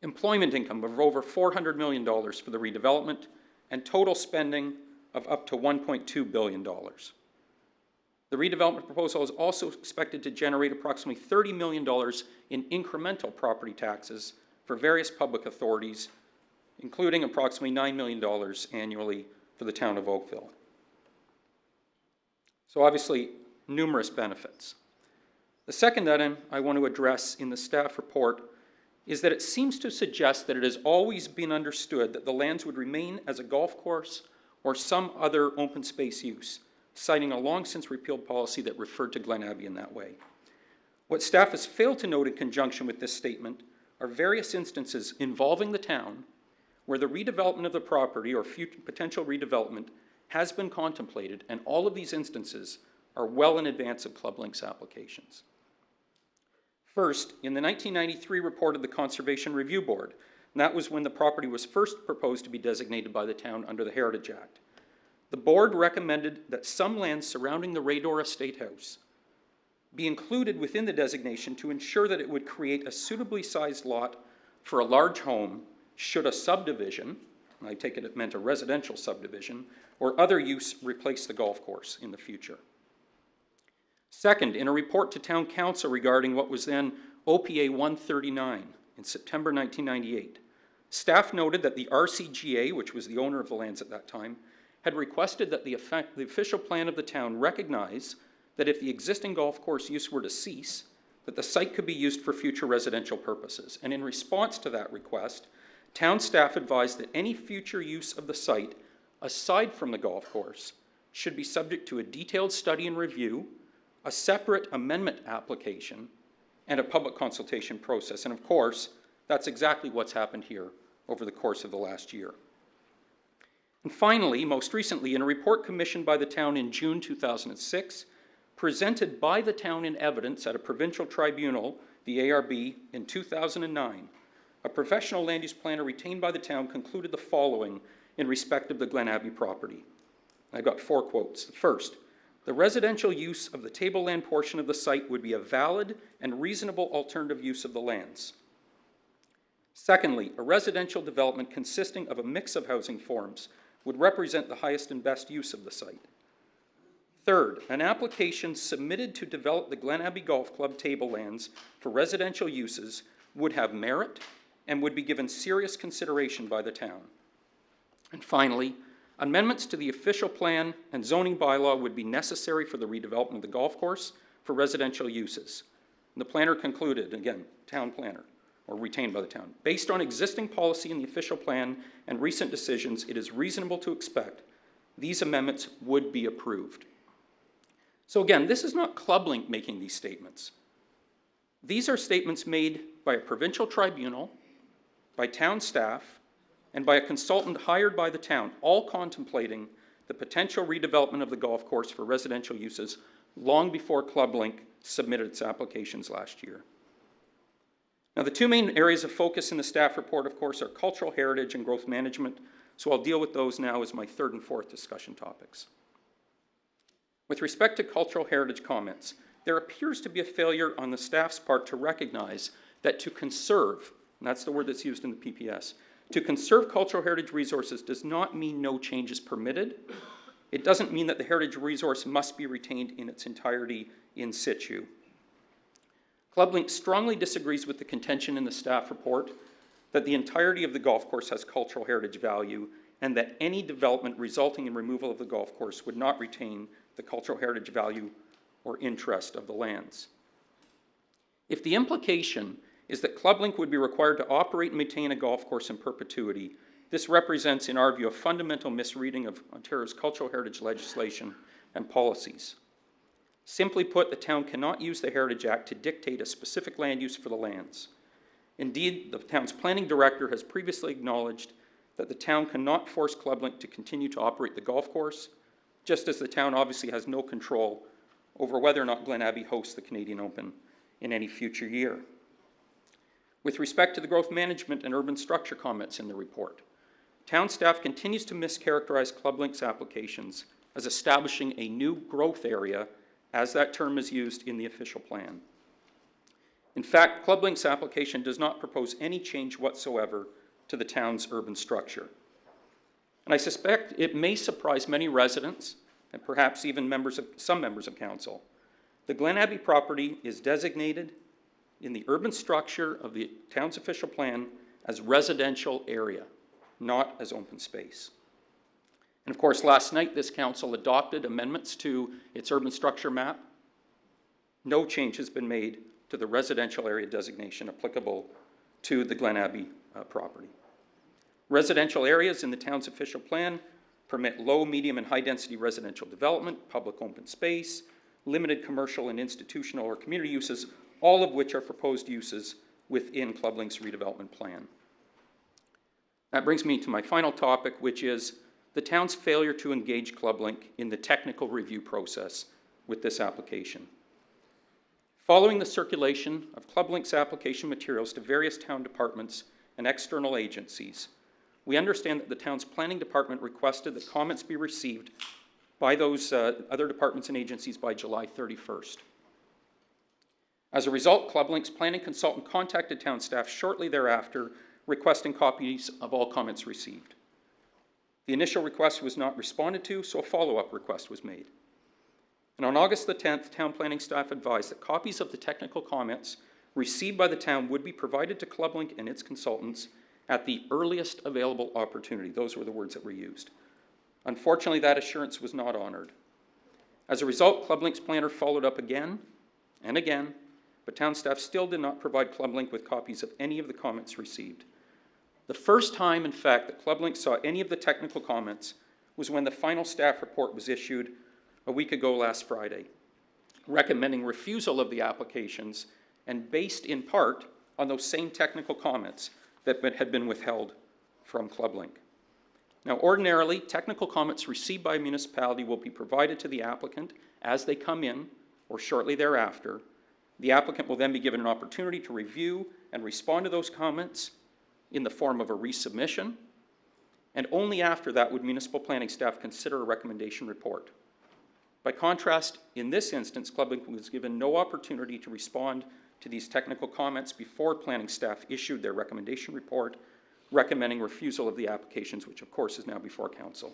Employment income of over $400 million for the redevelopment and total spending of up to $1.2 billion. The redevelopment proposal is also expected to generate approximately $30 million in incremental property taxes for various public authorities, including approximately $9 million annually for the town of Oakville. So obviously, numerous benefits. The second item I want to address in the staff report is that it seems to suggest that it has always been understood that the lands would remain as a golf course or some other open space use, citing a long since repealed policy that referred to Glen Abbey in that way. What staff has failed to note in conjunction with this statement are various instances involving the town where the redevelopment of the property or future potential redevelopment has been contemplated, and all of these instances are well in advance of Club Link's applications. First, in the 1993 report of the Conservation Review Board, and that was when the property was first proposed to be designated by the town under the Heritage Act. The board recommended that some land surrounding the Raydor Estate House be included within the designation to ensure that it would create a suitably sized lot for a large home should a subdivision, and I take it meant a residential subdivision, or other use replace the golf course in the future. Second, in a report to Town Council regarding what was then OPA 139 in September 1998, staff noted that the RCGA, which was the owner of the lands at that time, had requested that the official plan of the town recognize that if the existing golf course use were to cease, that the site could be used for future residential purposes. And in response to that request, town staff advised that any future use of the site, aside from the golf course, should be subject to a detailed study and review, a separate amendment application, and a public consultation process. And of course, that's exactly what's happened here over the course of the last year. And finally, most recently, in a report commissioned by the town in June 2006, presented by the town in evidence at a provincial tribunal, the ARB, in 2009, a professional land use planner retained by the town concluded the following in respect of the Glen Abbey property. I got 4 quotes. The first, the residential use of the tableland portion of the site would be a valid and reasonable alternative use of the lands. Secondly, a residential development consisting of a mix of housing forms would represent the highest and best use of the site. Third, an application submitted to develop the Glen Abbey Golf Club tablelands for residential uses would have merit and would be given serious consideration by the town. And finally, amendments to the official plan and zoning bylaw would be necessary for the redevelopment of the golf course for residential uses. And the planner concluded, again, town planner, or retained by the town, based on existing policy in the official plan and recent decisions, it is reasonable to expect these amendments would be approved. So again, this is not Club Link making these statements. These are statements made by a provincial tribunal, by town staff, and by a consultant hired by the town, all contemplating the potential redevelopment of the golf course for residential uses long before Club Link submitted its applications last year. Now, the 2 main areas of focus in the staff report, of course, are cultural heritage and growth management, so I'll deal with those now as my 3rd and 4th discussion topics. With respect to cultural heritage comments, there appears to be a failure on the staff's part to recognize that to conserve, and that's the word that's used in the PPS, to conserve cultural heritage resources does not mean no change is permitted, it doesn't mean that the heritage resource must be retained in its entirety in situ. ClubLink strongly disagrees with the contention in the staff report that the entirety of the golf course has cultural heritage value and that any development resulting in removal of the golf course would not retain the cultural heritage value or interest of the lands. If the implication is that ClubLink would be required to operate and maintain a golf course in perpetuity, this represents, in our view, a fundamental misreading of Ontario's cultural heritage legislation and policies. Simply put, the town cannot use the Heritage Act to dictate a specific land use for the lands. Indeed, the town's planning director has previously acknowledged that the town cannot force ClubLink to continue to operate the golf course, just as the town obviously has no control over whether or not Glen Abbey hosts the Canadian Open in any future year. With respect to the growth management and urban structure comments in the report, town staff continues to mischaracterize ClubLink's applications as establishing a new growth area, as that term is used in the official plan. In fact, ClubLink's application does not propose any change whatsoever to the town's urban structure. And I suspect it may surprise many residents, and perhaps even some members of council. The Glen Abbey property is designated in the urban structure of the town's official plan as residential area, not as open space. And of course, last night, this council adopted amendments to its urban structure map. No change has been made to the residential area designation applicable to the Glen Abbey property. Residential areas in the town's official plan permit low, medium, and high-density residential development, public open space, limited commercial and institutional or community uses, all of which are proposed uses within ClubLink's redevelopment plan. That brings me to my final topic, which is the town's failure to engage ClubLink in the technical review process with this application. Following the circulation of ClubLink's application materials to various town departments and external agencies, we understand that the town's planning department requested that comments be received by those other departments and agencies by July 31st. As a result, ClubLink's planning consultant contacted town staff shortly thereafter, requesting copies of all comments received. The initial request was not responded to, so a follow-up request was made. And on August the 10th, town planning staff advised that copies of the technical comments received by the town would be provided to ClubLink and its consultants at the earliest available opportunity. Those were the words that were used. Unfortunately, that assurance was not honored. As a result, ClubLink's planner followed up again and again, but town staff still did not provide ClubLink with copies of any of the comments received. The first time, in fact, that ClubLink saw any of the technical comments was when the final staff report was issued a week ago last Friday, recommending refusal of the applications and based in part on those same technical comments that had been withheld from ClubLink. Now, ordinarily, technical comments received by a municipality will be provided to the applicant as they come in or shortly thereafter. The applicant will then be given an opportunity to review and respond to those comments in the form of a resubmission, and only after that would municipal planning staff consider a recommendation report. By contrast, in this instance, ClubLink was given no opportunity to respond to these technical comments before planning staff issued their recommendation report, recommending refusal of the applications, which of course is now before council.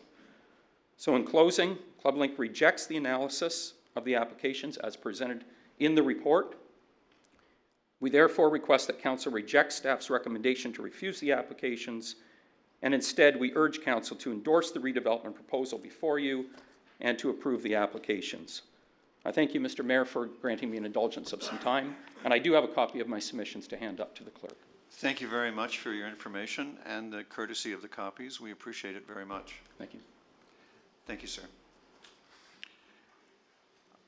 So in closing, ClubLink rejects the analysis of the applications as presented in the report. We therefore request that council reject staff's recommendation to refuse the applications, and instead we urge council to endorse the redevelopment proposal before you and to approve the applications. I thank you, Mr. Mayor, for granting me an indulgence of some time, and I do have a copy of my submissions to hand up to the clerk. Thank you very much for your information and the courtesy of the copies. We appreciate it very much. Thank you. Thank you, sir.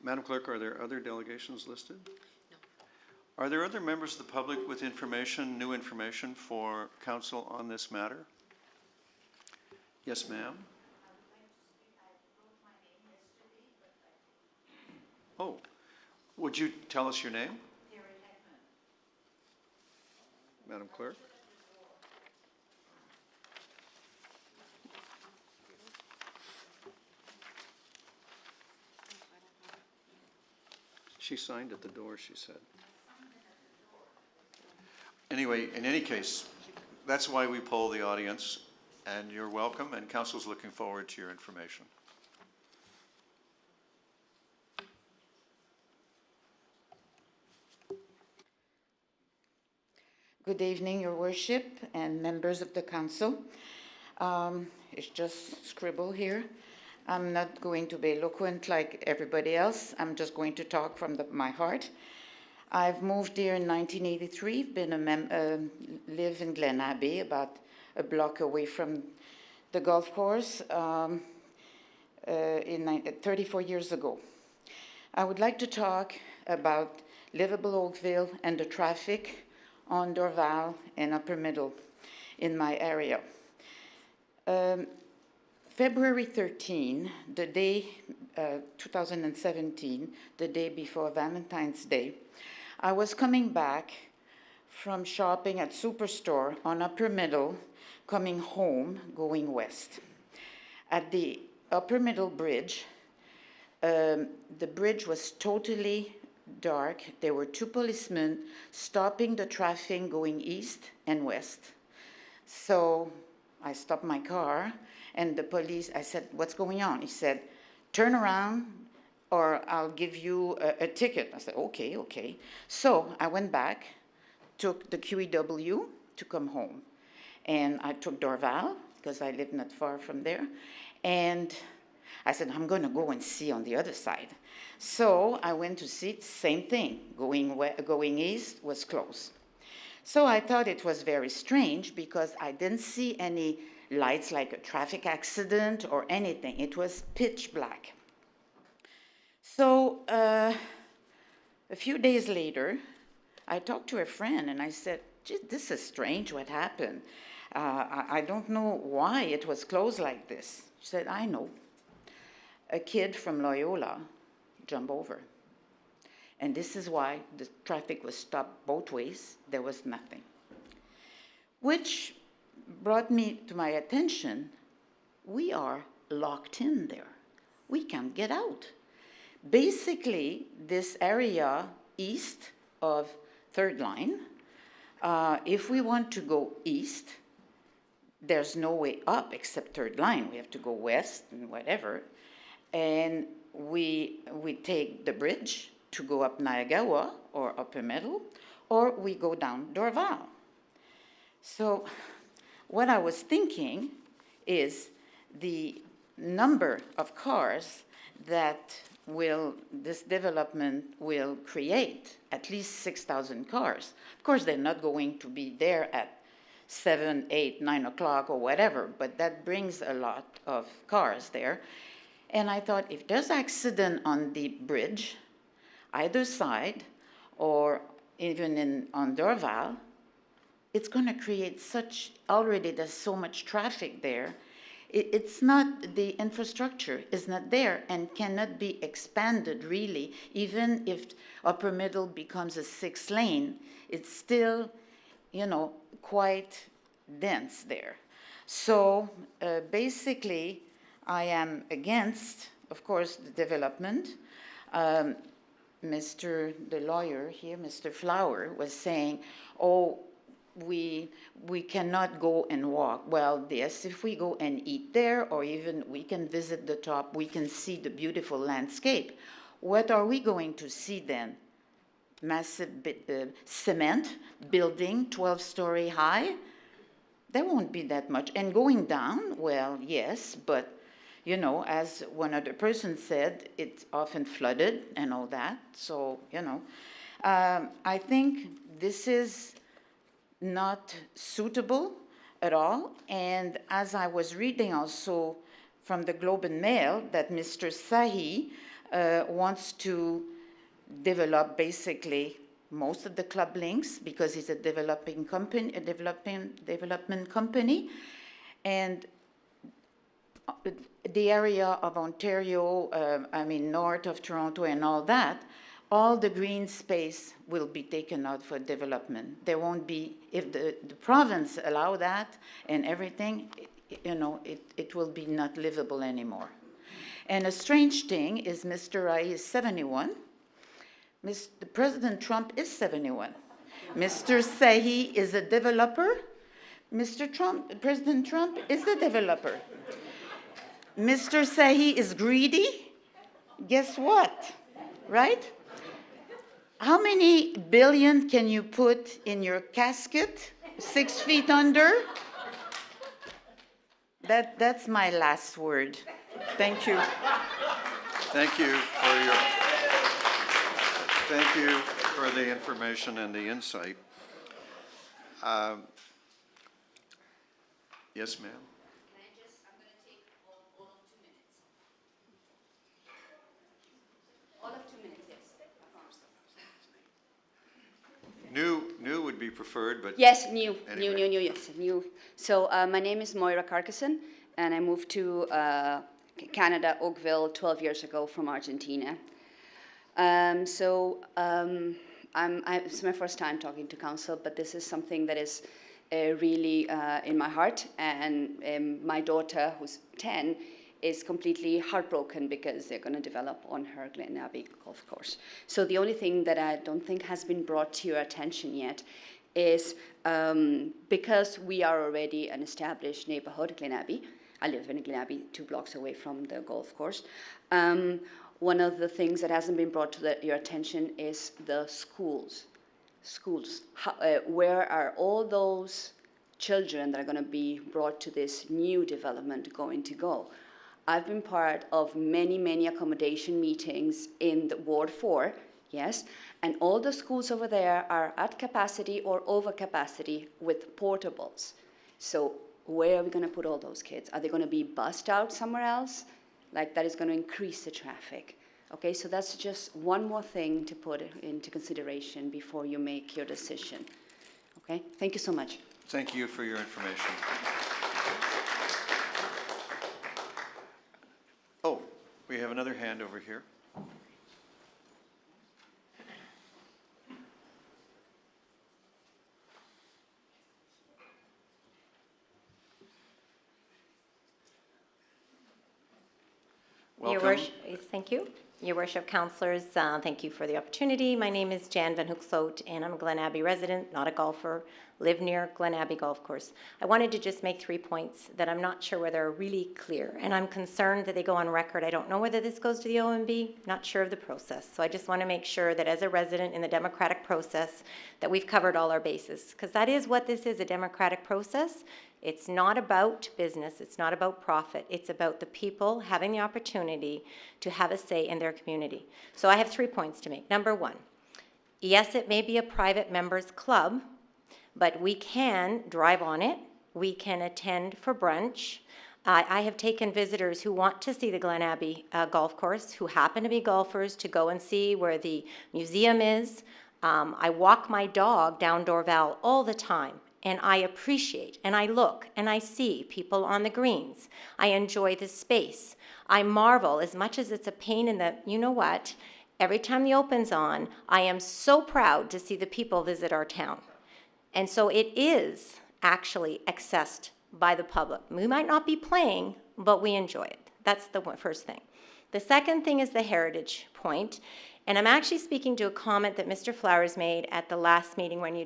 Madam Clerk, are there other delegations listed? No. Are there other members of the public with information, new information for council on this matter? Yes, ma'am. Oh, would you tell us your name? Madam Clerk? She signed at the door, she said. Anyway, in any case, that's why we poll the audience, and you're welcome, and council's looking forward to your information. Good evening, Your Worship and members of the council. It's just scribble here. I'm not going to be eloquent like everybody else. I'm just going to talk from my heart. I've moved here in 1983, live in Glen Abbey, about a block away from the golf course, 34 years ago. I would like to talk about livable Oakville and the traffic on Dorval and Upper Middle in my area. February 13, the day, 2017, the day before Valentine's Day, I was coming back from shopping at Superstore on Upper Middle, coming home, going west. At the Upper Middle Bridge, the bridge was totally dark. There were two policemen stopping the traffic going east and west. So I stopped my car, and the police, I said, "What's going on?" He said, "Turn around or I'll give you a ticket." I said, okay, okay. So I went back, took the QEW to come home. And I took Dorval, because I live not far from there. And I said, I'm going to go and see on the other side. So I went to see, same thing. Going east was closed. So I thought it was very strange because I didn't see any lights like a traffic accident or anything. It was pitch black. So a few days later, I talked to a friend and I said, "Gee, this is strange, what happened? I don't know why it was closed like this." She said, "I know. A kid from Loyola jumped over. And this is why the traffic was stopped both ways. There was nothing." Which brought me to my attention, we are locked in there. We can't get out. Basically, this area east of Third Line, if we want to go east, there's no way up except Third Line. We have to go west and whatever. And we take the bridge to go up Niagara or Upper Middle, or we go down Dorval. So what I was thinking is the number of cars that this development will create, at least 6,000 cars. Of course, they're not going to be there at 7, 8, 9 o'clock or whatever, but that brings a lot of cars there. And I thought, if there's accident on the bridge, either side, or even on Dorval, it's going to create already there's so much traffic there. It's not, the infrastructure is not there and cannot be expanded really. Even if Upper Middle becomes a 6-lane, it's still, quite dense there. So basically, I am against, of course, the development. The lawyer here, Mr. Flower, was saying, "Oh, we cannot go and walk." Well, yes, if we go and eat there, or even we can visit the top, we can see the beautiful landscape. What are we going to see then? Massive cement building, 12-story high? There won't be that much. And going down, well, yes, but as one other person said, it's often flooded and all that. So, I think this is not suitable at all. And as I was reading also from the Globe and Mail that Mr. Sahi wants to develop basically most of the club links because it's a development company, and the area of Ontario, north of Toronto and all that, all the green space will be taken out for development. There won't be, if the province allow that and everything, it will be not livable anymore. And a strange thing is Mr. Rai is 71. President Trump is 71. Mr. Sahi is a developer. President Trump is a developer. Mr. Sahi is greedy. Guess what? Right? How many billion can you put in your casket? 6 feet under? That's my last word. Thank you. Thank you for the information and the insight. Yes, ma'am? I'm going to take all of 2 minutes. All of 2 minutes, yes. I promise. New would be preferred, but. Yes, new, Anyway. yes, new. So my name is Moira Carcassonne, and I moved to Canada, Oakville, 12 years ago from Argentina. It's my first time talking to council, but this is something that is really in my heart, and my daughter, who's 10, is completely heartbroken because they're going to develop on her Glen Abbey golf course. So the only thing that I don't think has been brought to your attention yet is because we are already an established neighborhood, Glen Abbey. I live in Glen Abbey, 2 blocks away from the golf course. One of the things that hasn't been brought to your attention is the schools. Where are all those children that are going to be brought to this new development going to go? I've been part of many accommodation meetings in the Ward 4, yes, and all the schools over there are at capacity or over capacity with portables. So where are we going to put all those kids? Are they going to be bussed out somewhere else? Like, that is going to increase the traffic. Okay, so that's just one more thing to put into consideration before you make your decision. Okay, thank you so much. Thank you for your information. Oh, we have another hand over here. Your Welcome. worship, thank you. Your worship, councillors, thank you for the opportunity. My name is Jan Van Hoeksloot, and I'm a Glen Abbey resident, not a golfer, live near Glen Abbey Golf Course. I wanted to just make 3 points that I'm not sure whether are really clear, and I'm concerned that they go on record. I don't know whether this goes to the OMB, not sure of the process. So I just want to make sure that as a resident in the democratic process, that we've covered all our bases, because that is what this is, a democratic process. It's not about business, it's not about profit, it's about the people having the opportunity to have a say in their community. So I have 3 points to make. Number 1, yes, it may be a private members club, but we can drive on it, we can attend for brunch. I have taken visitors who want to see the Glen Abbey golf course, who happen to be golfers, to go and see where the museum is. I walk my dog down Dorval all the time. And I appreciate, and I look, and I see people on the greens. I enjoy the space. I marvel, as much as it's a pain in the, you know what, every time the Open's on, I am so proud to see the people visit our town. And so it is actually accessed by the public. We might not be playing, but we enjoy it. That's the first thing. The second thing is the heritage point. And I'm actually speaking to a comment that Mr. Flowers made at the last meeting when you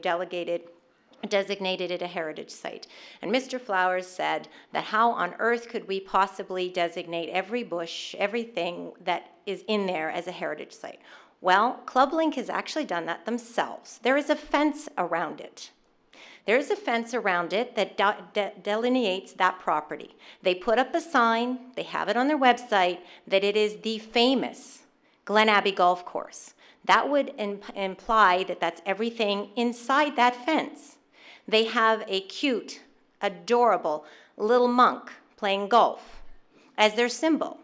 designated it a heritage site. And Mr. Flowers said that how on earth could we possibly designate every bush, everything that is in there as a heritage site? Well, Club Link has actually done that themselves. There is a fence around it. There is a fence around it that delineates that property. They put up a sign, they have it on their website, that it is the famous Glen Abbey Golf Course. That would imply that that's everything inside that fence. They have a cute, adorable little monk playing golf as their symbol.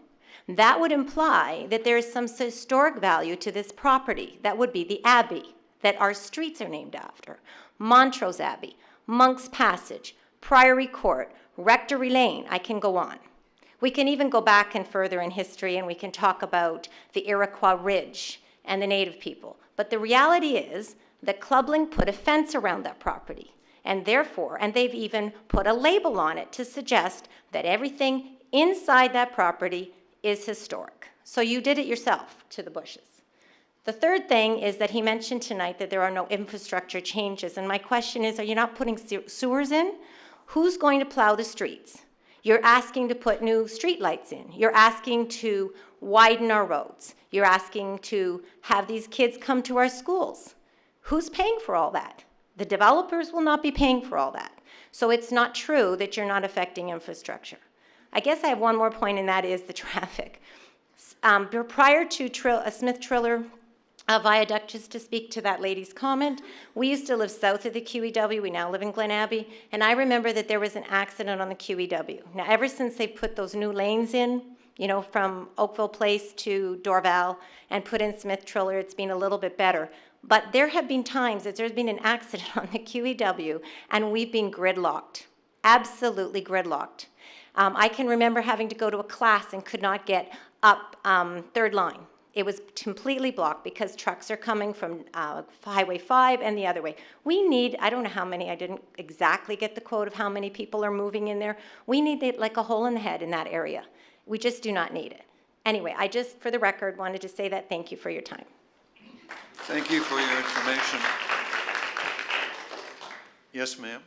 That would imply that there is some historic value to this property. That would be the Abbey that our streets are named after. Montrose Abbey, Monk's Passage, Priory Court, Rectory Lane, I can go on. We can even go back and further in history, and we can talk about the Iroquois Ridge and the Native people. But the reality is that Club Link put a fence around that property. And therefore, and they've even put a label on it to suggest that everything inside that property is historic. So you did it yourself to the bushes. The third thing is that he mentioned tonight that there are no infrastructure changes. And my question is, are you not putting sewers in? Who's going to plow the streets? You're asking to put new street lights in. You're asking to widen our roads. You're asking to have these kids come to our schools. Who's paying for all that? The developers will not be paying for all that. So it's not true that you're not affecting infrastructure. I guess I have one more point, and that is the traffic. Prior to Smith-Triller viaduct, just to speak to that lady's comment, we used to live south of the QEW. We now live in Glen Abbey, and I remember that there was an accident on the QEW. Now, ever since they put those new lanes in, you know, from Oakville Place to Dorval and put in Smith-Triller, it's been a little bit better. But there have been times that there's been an accident on the QEW, and we've been gridlocked, absolutely gridlocked. I can remember having to go to a class and could not get up third line. It was completely blocked because trucks are coming from Highway 5 and the other way. We need, I don't know how many, I didn't exactly get the quote of how many people are moving in there. We need it like a hole in the head in that area. We just do not need it. Anyway, I just, for the record, wanted to say that. Thank you for your time. Thank you for your information. Yes, ma'am.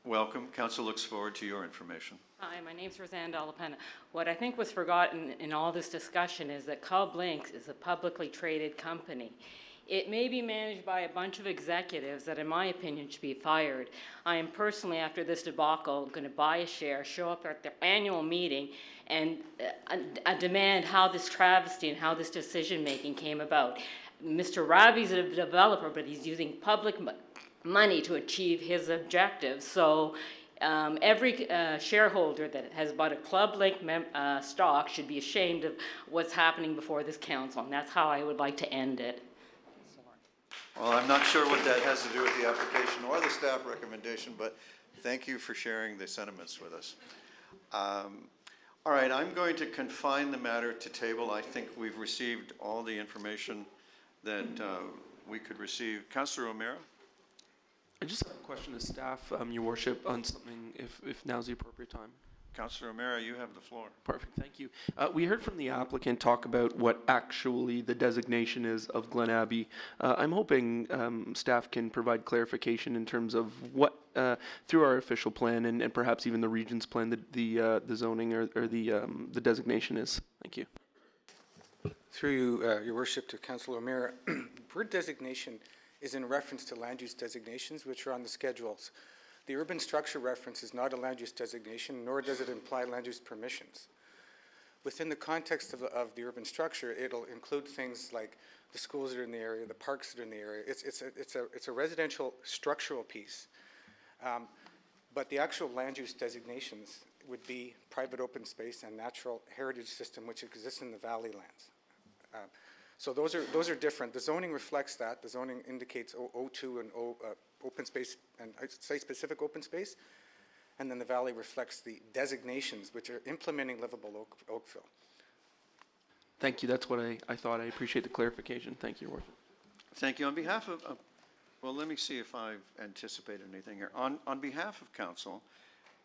Welcome. Council looks forward to your information. Hi, my name's Roseanne Delapenna. What I think was forgotten in all this discussion is that Cub Links is a publicly traded company. It may be managed by a bunch of executives that, in my opinion, should be fired. I am personally, after this debacle, going to buy a share, show up at their annual meeting, and demand how this travesty and how this decision-making came about. Mr. Rabi's a developer, but he's using public money to achieve his objectives. So every shareholder that has bought a Club Link stock should be ashamed of what's happening before this council, and that's how I would like to end it. Well, I'm not sure what that has to do with the application or the staff recommendation, but thank you for sharing the sentiments with us. All right, I'm going to confine the matter to table. I think we've received all the information that we could receive. Councillor O'Meara? I just have a question to staff, Your Worship, on something, if now's the appropriate time. Councillor O'Meara, you have the floor. Perfect, thank you. We heard from the applicant talk about what actually the designation is of Glen Abbey. I'm hoping staff can provide clarification in terms of what, through our official plan and perhaps even the region's plan, the zoning or the designation is. Thank you. Through you, Your Worship, to Councillor O'Meara, word designation is in reference to land use designations, which are on the schedules. The urban structure reference is not a land use designation, nor does it imply land use permissions. Within the context of the urban structure, it'll include things like the schools that are in the area, the parks that are in the area. It's a residential structural piece. But the actual land use designations would be private open space and natural heritage system, which exists in the valley lands. So those are different. The zoning reflects that. The zoning indicates O2 and open space and site-specific open space, and then the valley reflects the designations, which are implementing livable Oakville. Thank you. That's what I thought. I appreciate the clarification. Thank you, Your Worship. Thank you. On behalf of, well, let me see if I've anticipated anything here. On behalf of council,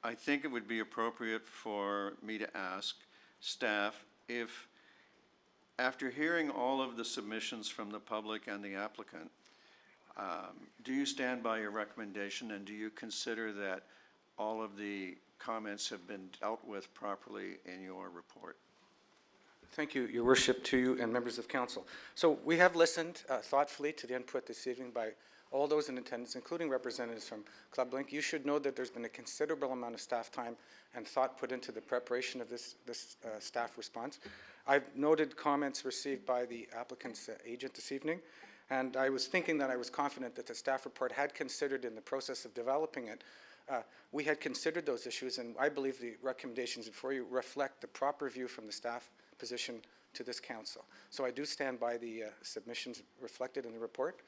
I think it would be appropriate for me to ask staff if, after hearing all of the submissions from the public and the applicant, do you stand by your recommendation, and do you consider that all of the comments have been dealt with properly in your report? Thank you, Your Worship, to you and members of council. So we have listened thoughtfully to the input this evening by all those in attendance, including representatives from Club Link. You should know that there's been a considerable amount of staff time and thought put into the preparation of this staff response. I've noted comments received by the applicant's agent this evening, and I was thinking that I was confident that the staff report had considered in the process of developing it. We had considered those issues, and I believe the recommendations before you reflect the proper view from the staff position to this council. So I do stand by the submissions reflected in the report,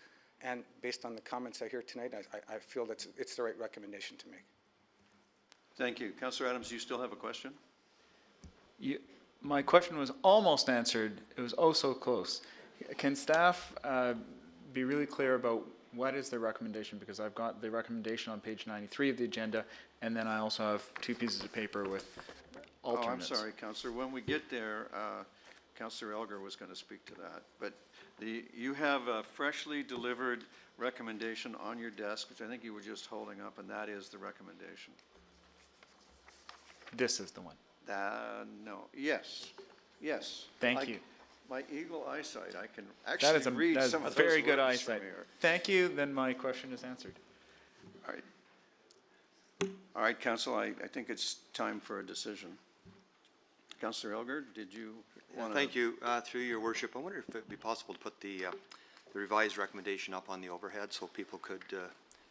and based on the comments I hear tonight, I feel that it's the right recommendation to make. Thank you. Councillor Adams, do you still have a question? My question was almost answered. It was oh so close. Can staff be really clear about what is the recommendation? Because I've got the recommendation on page 93 of the agenda, and then I also have 2 pieces of paper with alternates. Oh, I'm sorry, Councillor. When we get there, Councillor Elgar was going to speak to that. But you have a freshly delivered recommendation on your desk, which I think you were just holding up, and that is the recommendation. This is the one. No, yes, yes. Thank you. My eagle eyesight, I can That is actually read that is some of those very good words from eyesight. here. Thank you, then my question is answered. All right. All right, Council, I think it's time for a decision. Councillor Elgar, did you want to? Thank you. Through your worship, I wonder if it would be possible to put the revised recommendation up on the overhead so people could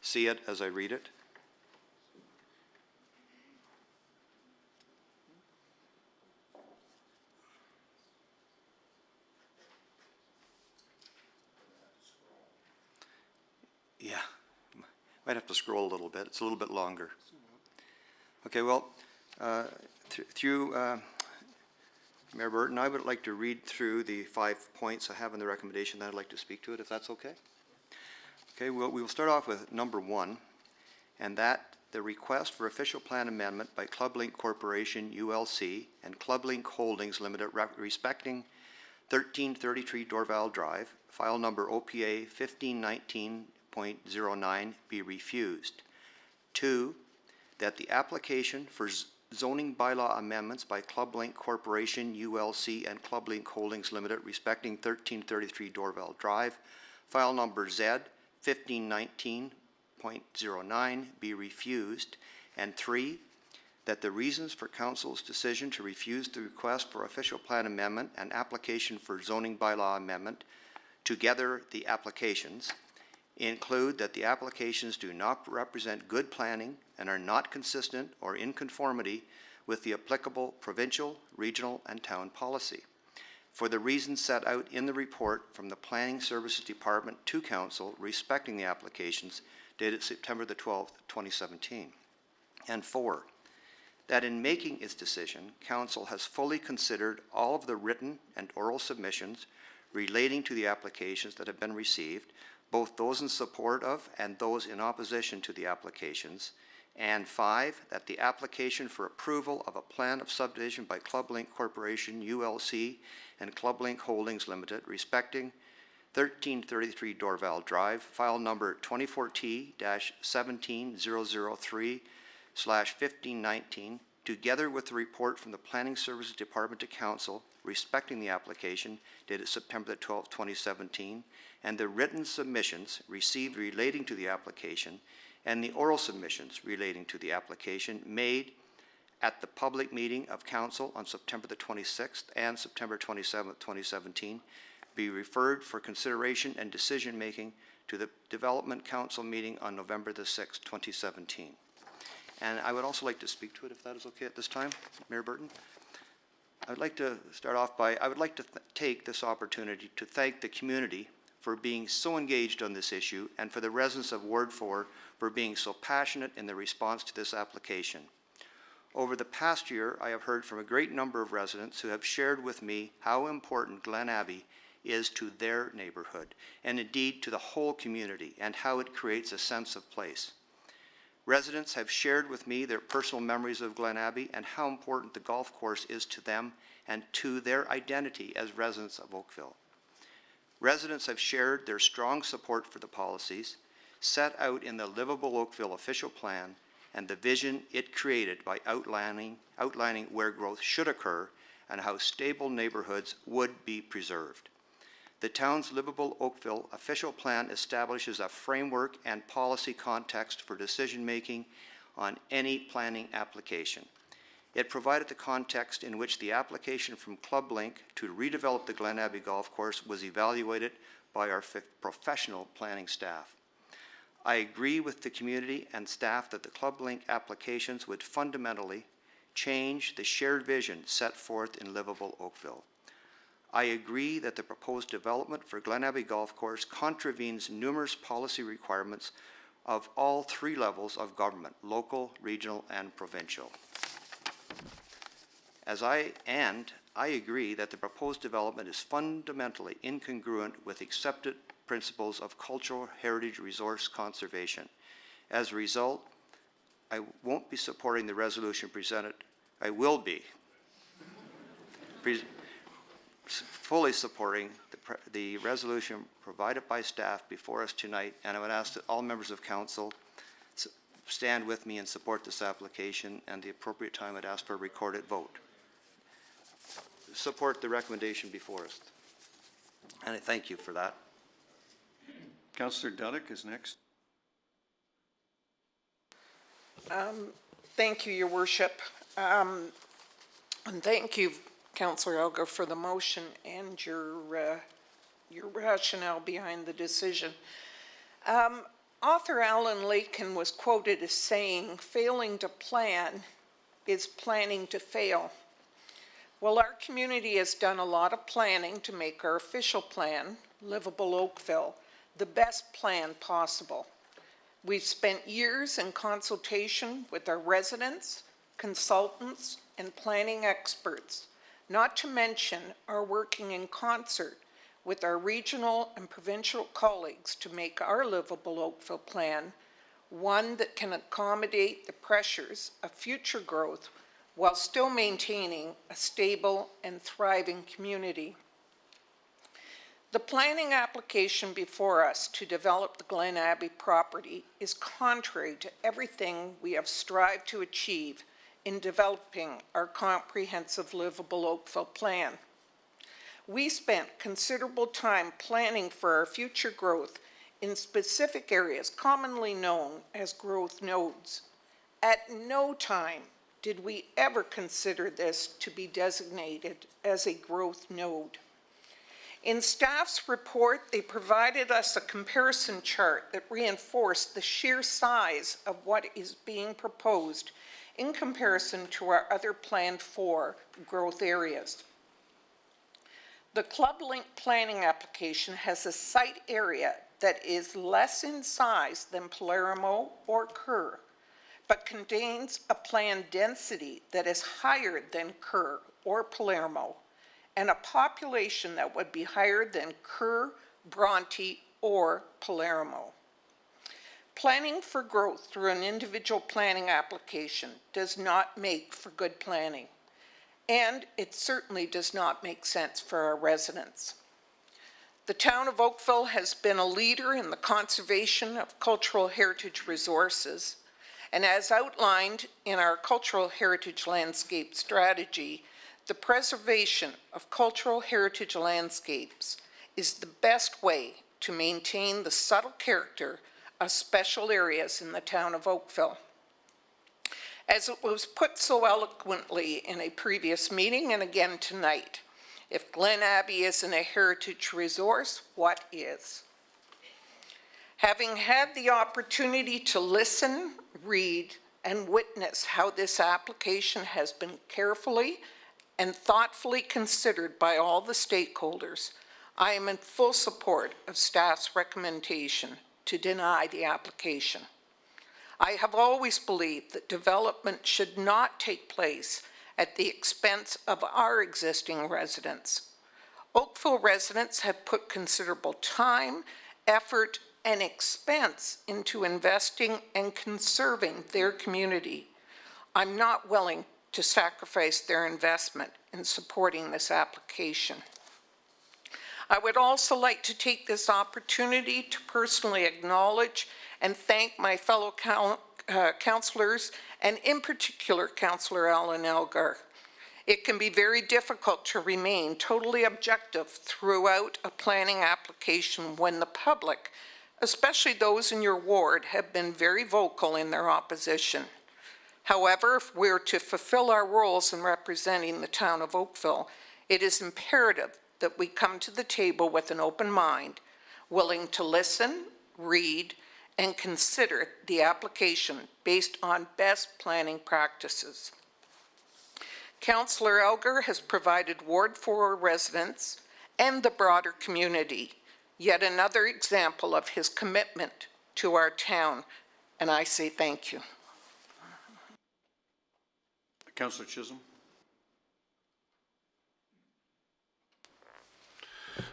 see it as I read it. Yeah, might have to scroll a little bit. It's a little bit longer. Okay, well, through Mayor Burton, I would like to read through the 5 points I have in the recommendation, then I'd like to speak to it, if that's okay. Okay, well, we will start off with number 1, and that the request for official plan amendment by ClubLink Corporation, ULC, and ClubLink Holdings Limited respecting 1333 Dorval Drive, file number OPA 1519.09 be refused. 2, that the application for zoning bylaw amendments by ClubLink Corporation, ULC, and ClubLink Holdings Limited respecting 1333 Dorval Drive, file number Z 1519.09 be refused. And 3, that the reasons for Council's decision to refuse the request for official plan amendment and application for zoning bylaw amendment, together the applications, include that the applications do not represent good planning and are not consistent or in conformity with the applicable provincial, regional, and town policy. For the reasons set out in the report from the Planning Services Department to Council respecting the applications dated September the 12th, 2017. And 4, that in making its decision, Council has fully considered all of the written and oral submissions relating to the applications that have been received, both those in support of and those in opposition to the applications. And 5, that the application for approval of a plan of subdivision by ClubLink Corporation, ULC, and ClubLink Holdings Limited respecting 1333 Dorval Drive, file number 24T-17003/1519, together with the report from the Planning Services Department to Council respecting the application dated September the 12th, 2017, and the written submissions received relating to the application and the oral submissions relating to the application made at the public meeting of Council on September the 26th and September 27th, 2017, be referred for consideration and decision-making to the Development Council meeting on November the 6th, 2017. And I would also like to speak to it, if that is okay at this time, Mayor Burton. I would like to start off by, I would like to take this opportunity to thank the community for being so engaged on this issue and for the residents of Ward 4 for being so passionate in their response to this application. Over the past year, I have heard from a great number of residents who have shared with me how important Glen Abbey is to their neighborhood and indeed to the whole community, and how it creates a sense of place. Residents have shared with me their personal memories of Glen Abbey and how important the golf course is to them and to their identity as residents of Oakville. Residents have shared their strong support for the policies set out in the Livable Oakville official plan and the vision it created by outlining where growth should occur and how stable neighborhoods would be preserved. The town's Livable Oakville official plan establishes a framework and policy context for decision-making on any planning application. It provided the context in which the application from ClubLink to redevelop the Glen Abbey Golf Course was evaluated by our professional planning staff. I agree with the community and staff that the ClubLink applications would fundamentally change the shared vision set forth in Livable Oakville. I agree that the proposed development for Glen Abbey Golf Course contravenes numerous policy requirements of all 3 levels of government, local, regional, and provincial. I agree that the proposed development is fundamentally incongruent with accepted principles of cultural heritage resource conservation. As a result, I won't be supporting the resolution presented. I will be fully supporting the resolution provided by staff before us tonight, and I would ask that all members of council stand with me and support this application, and the appropriate time I'd ask for a recorded vote. Support the recommendation before us, and I thank you for that. Councillor Duddick is next. Thank you, Your Worship. And thank you, Councillor Elgar, for the motion and your rationale behind the decision. Author Alan Lakin was quoted as saying, "Failing to plan is planning to fail." Well, our community has done a lot of planning to make our official plan, Livable Oakville, the best plan possible. We've spent years in consultation with our residents, consultants, and planning experts, not to mention our working in concert with our regional and provincial colleagues to make our Livable Oakville plan one that can accommodate the pressures of future growth while still maintaining a stable and thriving community. The planning application before us to develop the Glen Abbey property is contrary to everything we have strived to achieve in developing our comprehensive Livable Oakville plan. We spent considerable time planning for our future growth in specific areas commonly known as growth nodes. At no time did we ever consider this to be designated as a growth node. In staff's report, they provided us a comparison chart that reinforced the sheer size of what is being proposed in comparison to our other planned for growth areas. The Club Link planning application has a site area that is less in size than Palermo or Kerr, but contains a planned density that is higher than Kerr or Palermo, and a population that would be higher than Kerr, Bronte, or Palermo. Planning for growth through an individual planning application does not make for good planning, and it certainly does not make sense for our residents. The town of Oakville has been a leader in the conservation of cultural heritage resources, and as outlined in our cultural heritage landscape strategy, the preservation of cultural heritage landscapes is the best way to maintain the subtle character of special areas in the town of Oakville. As it was put so eloquently in a previous meeting and again tonight, if Glen Abbey isn't a heritage resource, what is? Having had the opportunity to listen, read, and witness how this application has been carefully and thoughtfully considered by all the stakeholders, I am in full support of staff's recommendation to deny the application. I have always believed that development should not take place at the expense of our existing residents. Oakville residents have put considerable time, effort, and expense into investing and conserving their community. I'm not willing to sacrifice their investment in supporting this application. I would also like to take this opportunity to personally acknowledge and thank my fellow councillors, and in particular, Councillor Alan Elgar. It can be very difficult to remain totally objective throughout a planning application when the public, especially those in your ward, have been very vocal in their opposition. However, if we're to fulfill our roles in representing the town of Oakville, it is imperative that we come to the table with an open mind, willing to listen, read, and consider the application based on best planning practices. Councillor Elgar has provided Ward 4 residents and the broader community yet another example of his commitment to our town, and I say thank you. Councillor Chisholm.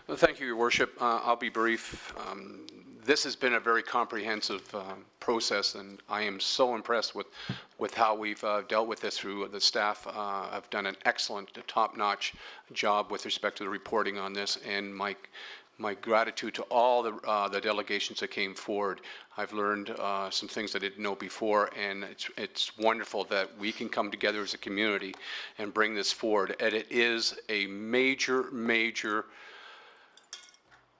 Well, thank you, Your Worship. I'll be brief. This has been a very comprehensive process, and I am so impressed with how we've dealt with this through the staff. Have done an excellent, top-notch job with respect to the reporting on this, and my gratitude to all the delegations that came forward. I've learned some things I didn't know before, and it's wonderful that we can come together as a community and bring this forward. And it is a major,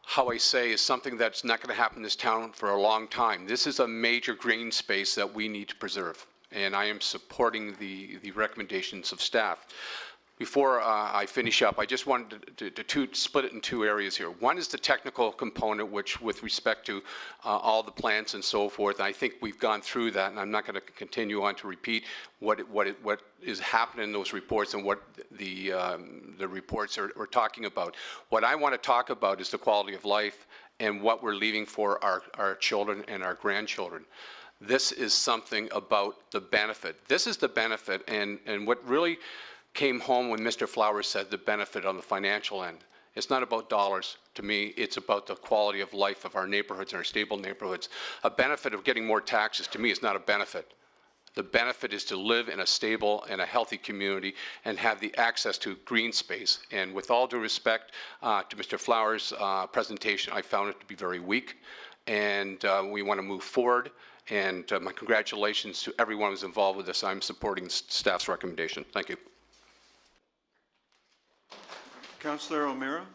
how I say, is something that's not going to happen in this town for a long time. This is a major green space that we need to preserve, and I am supporting the recommendations of staff. Before I finish up, I just wanted to split it in two areas here. One is the technical component, which with respect to all the plans and so forth, I think we've gone through that, and I'm not going to continue on to repeat what is happening in those reports and what the reports are talking about. What I want to talk about is the quality of life and what we're leaving for our children and our grandchildren. This is something about the benefit. This is the benefit, and what really came home when Mr. Flowers said the benefit on the financial end. It's not about dollars. To me, it's about the quality of life of our neighborhoods, our stable neighborhoods. A benefit of getting more taxes, to me, is not a benefit. The benefit is to live in a stable and a healthy community and have the access to green space. And with all due respect to Mr. Flowers' presentation, I found it to be very weak. And we want to move forward. And my congratulations to everyone who's involved with this. I'm supporting staff's recommendation. Thank you. Councillor O'Meara.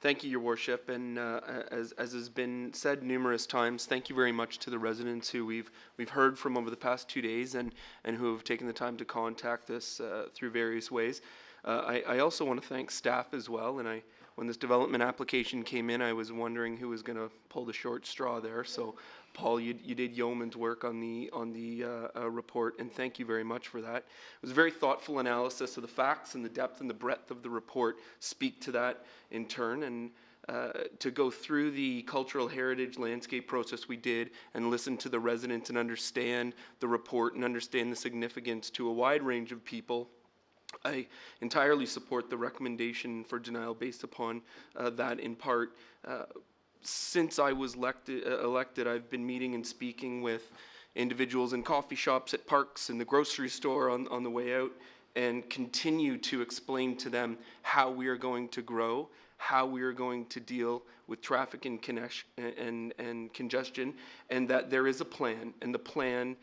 Thank you, Your Worship, and as has been said numerous times, thank you very much to the residents who we've heard from over the past 2 days and who have taken the time to contact us through various ways. I also want to thank staff as well, and when this development application came in, I was wondering who was going to pull the short straw there. So, Paul, you did yeoman's work on the report, and thank you very much for that. It was a very thoughtful analysis of the facts, and the depth and the breadth of the report speak to that in turn. And to go through the cultural heritage landscape process we did and listen to the residents and understand the report and understand the significance to a wide range of people, I entirely support the recommendation for denial based upon that in part. Since I was elected, I've been meeting and speaking with individuals in coffee shops, at parks, in the grocery store on the way out, and continue to explain to them how we are going to grow, how we are going to deal with traffic and congestion, and that there is a plan, and the plan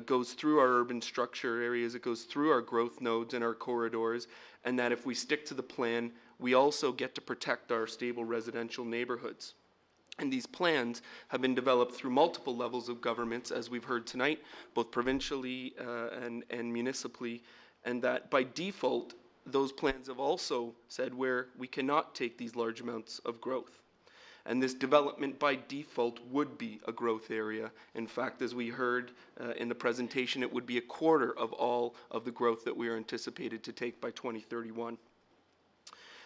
goes through our urban structure areas, it goes through our growth nodes and our corridors, and that if we stick to the plan, we also get to protect our stable residential neighborhoods. And these plans have been developed through multiple levels of governments, as we've heard tonight, both provincially and municipally, and that by default, those plans have also said where we cannot take these large amounts of growth. And this development by default would be a growth area. In fact, as we heard in the presentation, it would be a quarter of all of the growth that we are anticipated to take by 2031.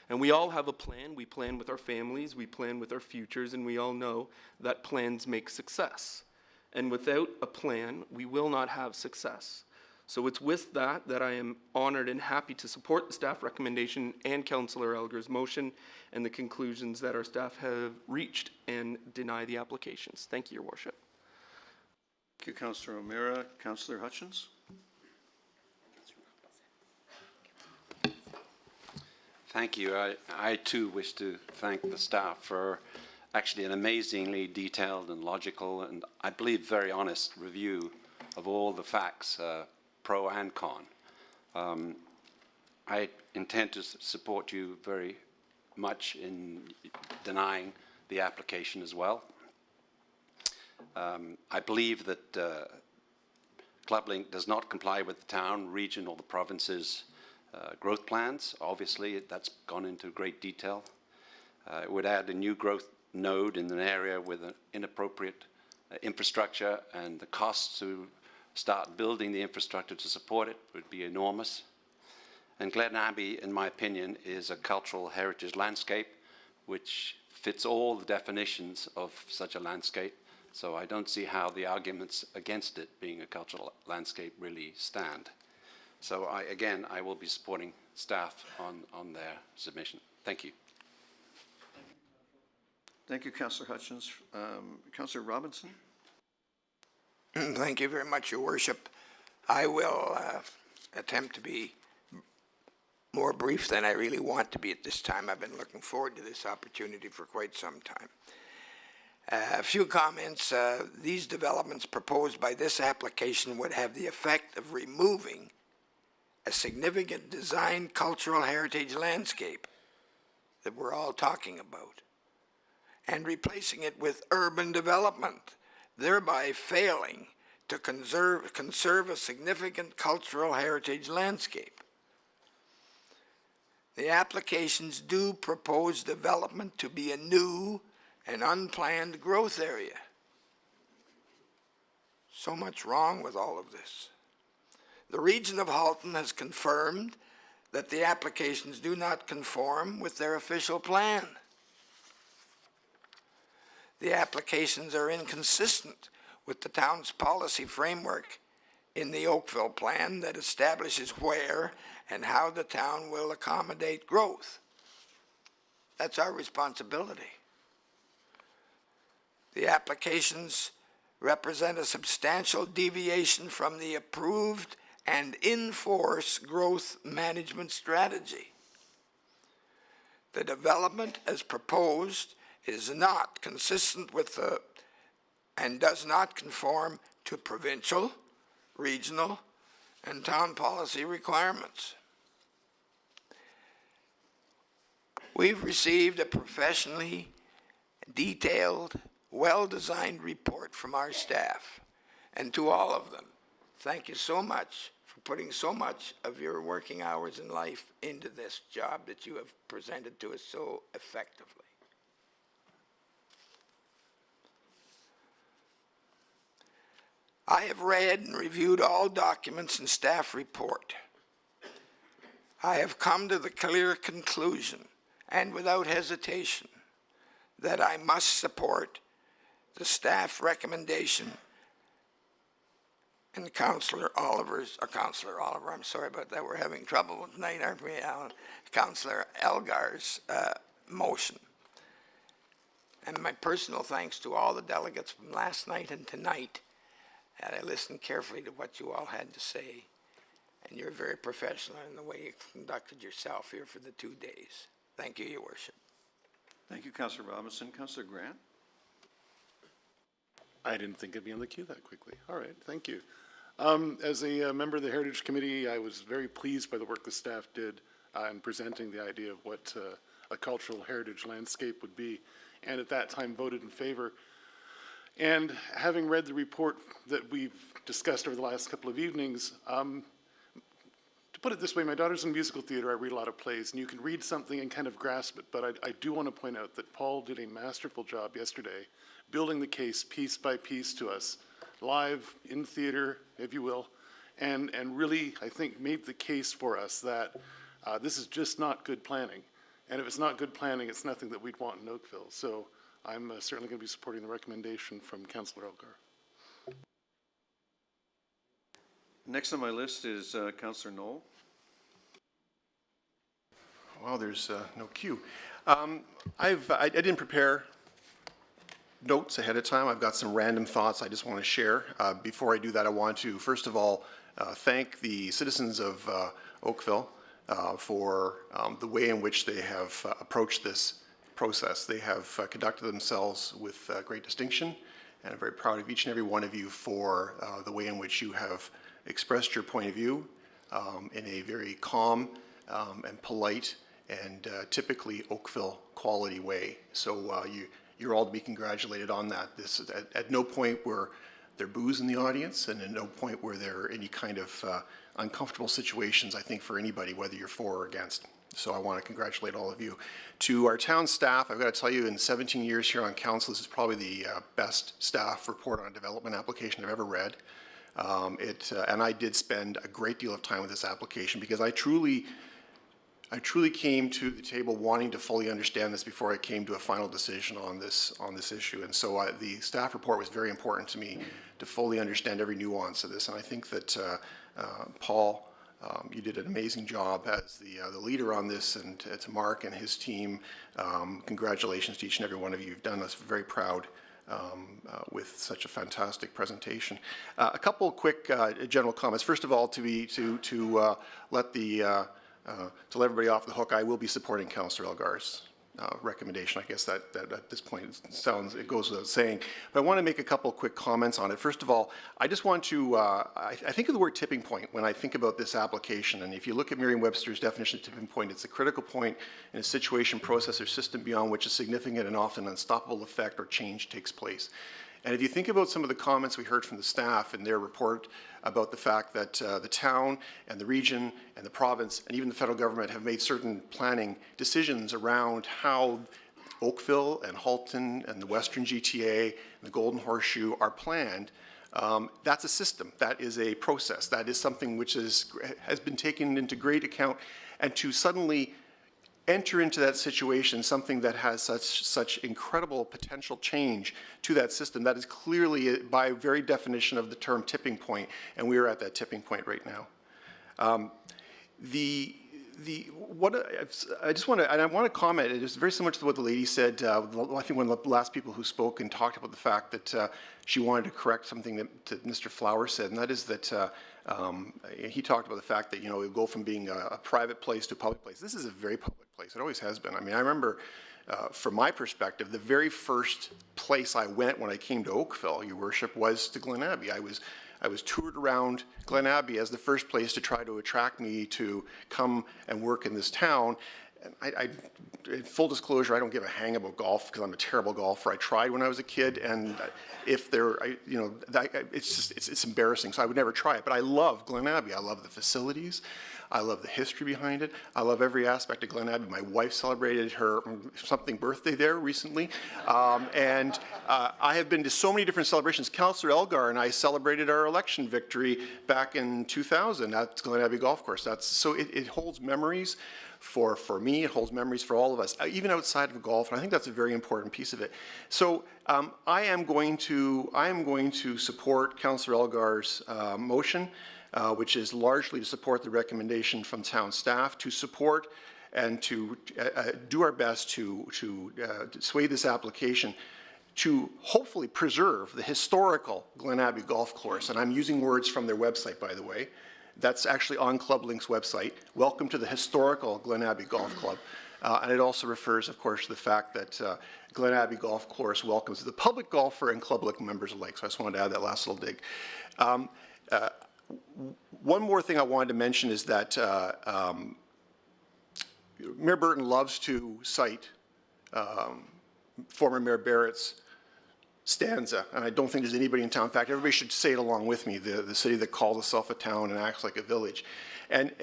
And we all have a plan. We plan with our families, we plan with our futures, and we all know that plans make success. And without a plan, we will not have success. So it's with that I am honored and happy to support the staff recommendation and Councillor Elgar's motion and the conclusions that our staff have reached and deny the applications. Thank you, Your Worship. Thank you, Councillor O'Meara. Councillor Hutchins. Thank you. I too wish to thank the staff for actually an amazingly detailed and logical and I believe very honest review of all the facts, pro and con. I intend to support you very much in denying the application as well. I believe that ClubLink does not comply with the town, region, or the province's growth plans. Obviously, that's gone into great detail. It would add a new growth node in an area with an inappropriate infrastructure, and the costs to start building the infrastructure to support it would be enormous. And Glen Abbey, in my opinion, is a cultural heritage landscape which fits all the definitions of such a landscape. So I don't see how the arguments against it being a cultural landscape really stand. So again, I will be supporting staff on their submission. Thank you. Thank you, Councillor Hutchins. Councillor Robinson? Thank you very much, Your Worship. I will attempt to be more brief than I really want to be at this time. I've been looking forward to this opportunity for quite some time. A few comments. These developments proposed by this application would have the effect of removing a significant design cultural heritage landscape that we're all talking about and replacing it with urban development, thereby failing to conserve a significant cultural heritage landscape. The applications do propose development to be a new and unplanned growth area. So much wrong with all of this. The region of Halton has confirmed that the applications do not conform with their official plan. The applications are inconsistent with the town's policy framework in the Oakville plan that establishes where and how the town will accommodate growth. That's our responsibility. The applications represent a substantial deviation from the approved and in force growth management strategy. The development as proposed is not consistent with and does not conform to provincial, regional, and town policy requirements. We've received a professionally detailed, well-designed report from our staff, and to all of them, thank you so much for putting so much of your working hours in life into this job that you have presented to us so effectively. I have read and reviewed all documents and staff report. I have come to the clear conclusion, and without hesitation, that I must support the staff recommendation and Councillor Oliver, I'm sorry about that, we're having trouble tonight, aren't we, Alan? Councillor Elgar's motion. And my personal thanks to all the delegates from last night and tonight. And I listened carefully to what you all had to say. And you're very professional in the way you conducted yourself here for the 2 days. Thank you, Your Worship. Thank you, Councillor Robinson. Councillor Grant? I didn't think I'd be on the queue that quickly. All right, thank you. As a member of the Heritage Committee, I was very pleased by the work the staff did in presenting the idea of what a cultural heritage landscape would be, and at that time voted in favor. And having read the report that we've discussed over the last couple of evenings, to put it this way, my daughter's in musical theater. I read a lot of plays, and you can read something and kind of grasp it, but I do want to point out that Paul did a masterful job yesterday building the case piece by piece to us, live, in theater, if you will, and really, I think, made the case for us that this is just not good planning. And if it's not good planning, it's nothing that we'd want in Oakville. So I'm certainly going to be supporting the recommendation from Councillor Elgar. Next on my list is Councillor Knoll. Well, there's no queue. I didn't prepare notes ahead of time. I've got some random thoughts I just want to share. Before I do that, I want to, first of all, thank the citizens of Oakville for the way in which they have approached this process. They have conducted themselves with great distinction, and I'm very proud of each and every one of you for the way in which you have expressed your point of view in a very calm and polite and typically Oakville quality way. So you're all to be congratulated on that. This is at no point were there boos in the audience, and at no point were there any kind of uncomfortable situations, I think, for anybody, whether you're for or against. So I want to congratulate all of you. To our town staff, I've got to tell you, in 17 years here on council, this is probably the best staff report on a development application I've ever read. And I did spend a great deal of time with this application because I truly came to the table wanting to fully understand this before I came to a final decision on this issue. And so the staff report was very important to me to fully understand every nuance of this. And I think that Paul You did an amazing job as the leader on this, and to Mark and his team, congratulations to each and every one of you. You've done us very proud with such a fantastic presentation. A couple quick general comments. First of all, to let everybody off the hook, I will be supporting Councillor Elgar's recommendation. I guess that at this point it goes without saying. But I want to make a couple quick comments on it. First of all, I just want to, I think of the word tipping point when I think about this application. And if you look at Merriam-Webster's definition of tipping point, it's a critical point in a situation, process, or system beyond which a significant and often unstoppable effect or change takes place. And if you think about some of the comments we heard from the staff in their report about the fact that the town and the region and the province and even the federal government have made certain planning decisions around how Oakville and Halton and the Western GTA and the Golden Horseshoe are planned, that's a system. That is a process. That is something which has been taken into great account. And to suddenly enter into that situation, something that has such incredible potential change to that system, that is clearly, by very definition of the term, tipping point, and we are at that tipping point right now. I want to comment. It is very similar to what the lady said. I think one of the last people who spoke and talked about the fact that she wanted to correct something that Mr. Flowers said, and that is that he talked about the fact that, you know, it would go from being a private place to a public place. This is a very public place. It always has been. I mean, I remember, from my perspective, the very first place I went when I came to Oakville, Your Worship, was to Glen Abbey. I was toured around Glen Abbey as the first place to try to attract me to come and work in this town. And in full disclosure, I don't give a hang about golf because I'm a terrible golfer. I tried when I was a kid, and it's embarrassing, so I would never try it. But I love Glen Abbey. I love the facilities. I love the history behind it. I love every aspect of Glen Abbey. My wife celebrated her something birthday there recently. I have been to so many different celebrations. Councillor Elgar and I celebrated our election victory back in 2000 at Glen Abbey Golf Course. So it holds memories for me. It holds memories for all of us, even outside of golf. And I think that's a very important piece of it. So I am going to support Councillor Elgar's motion, which is largely to support the recommendation from town staff, to support and to do our best to sway this application to hopefully preserve the historical Glen Abbey Golf Course. And I'm using words from their website, by the way. That's actually on Club Link's website. Welcome to the historical Glen Abbey Golf Club. And it also refers, of course, to the fact that Glen Abbey Golf Course welcomes the public golfer and Club Link members alike. So I just wanted to add that last little dig. One more thing I wanted to mention is that Mayor Burton loves to cite former Mayor Barrett's stanza, and I don't think there's anybody in town. In fact, everybody should say it along with me, the city that calls itself a town and acts like a village. And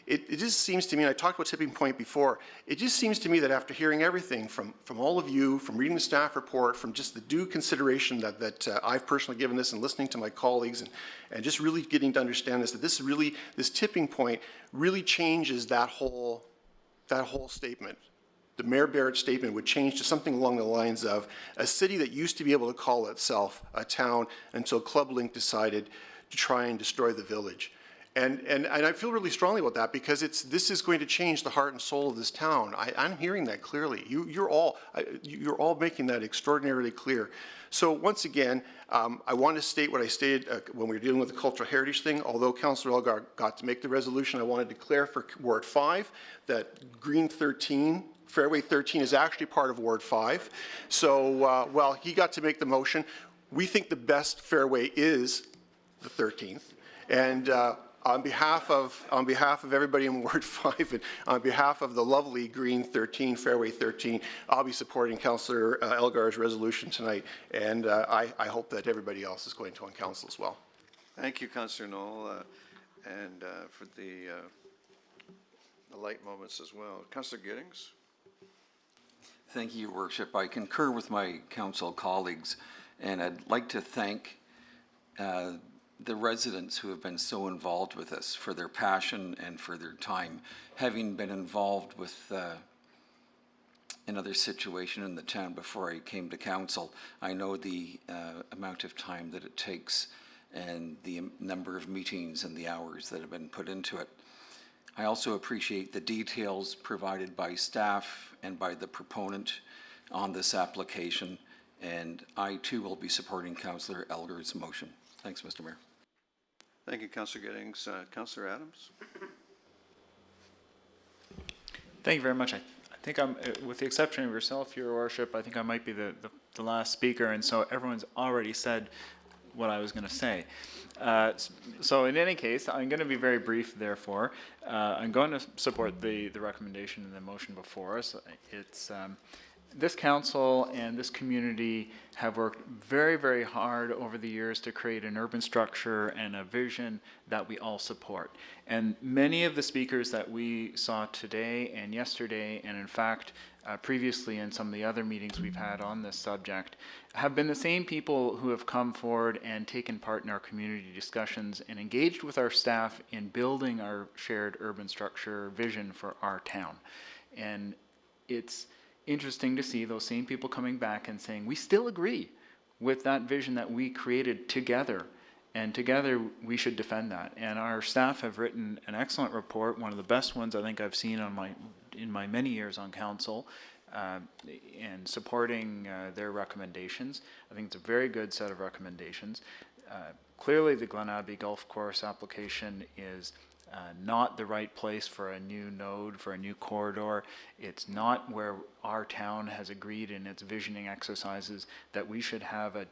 it just seems to me, and I talked about tipping point before, it just seems to me that after hearing everything from all of you, from reading the staff report, from just the due consideration that I've personally given this and listening to my colleagues and just really getting to understand this, that this tipping point really changes that whole statement. The Mayor Barrett statement would change to something along the lines of a city that used to be able to call itself a town until Club Link decided to try and destroy the village. And I feel really strongly about that because this is going to change the heart and soul of this town. I'm hearing that clearly. You're all making that extraordinarily clear. So once again, I want to state what I stated when we were dealing with the cultural heritage thing. Although Councillor Elgar got to make the resolution, I want to declare for Ward 5 that Green 13, Fairway 13 is actually part of Ward 5. So while he got to make the motion, we think the best fairway is the 13th. And on behalf of everybody in Ward 5 and on behalf of the lovely Green 13, Fairway 13, I'll be supporting Councillor Elgar's resolution tonight, and I hope that everybody else is going to on council as well. Thank you, Councillor Knoll, and for the light moments as well. Councillor Giddings. Thank you, Your Worship. I concur with my council colleagues, and I'd like to thank the residents who have been so involved with us for their passion and for their time. Having been involved with another situation in the town before I came to council, I know the amount of time that it takes and the number of meetings and the hours that have been put into it. I also appreciate the details provided by staff and by the proponent on this application, and I too will be supporting Councillor Elgar's motion. Thanks, Mr. Mayor. Thank you, Councillor Giddings. Councillor Adams? Thank you very much. I think I'm, with the exception of yourself, Your Worship, I think I might be the last speaker, and so everyone's already said what I was going to say. So in any case, I'm going to be very brief, therefore. I'm going to support the recommendation and the motion before us. It's this council and this community have worked very, very hard over the years to create an urban structure and a vision that we all support. And many of the speakers that we saw today and yesterday, and in fact, previously in some of the other meetings we've had on this subject, have been the same people who have come forward and taken part in our community discussions and engaged with our staff in building our shared urban structure vision for our town. And it's interesting to see those same people coming back and saying, we still agree with that vision that we created together, and together we should defend that. And our staff have written an excellent report, one of the best ones I think I've seen in my many years on council, and supporting their recommendations. I think it's a very good set of recommendations. Clearly the Glen Abbey Golf Course application is not the right place for a new node, for a new corridor. It's not where our town has agreed in its visioning exercises that we should have a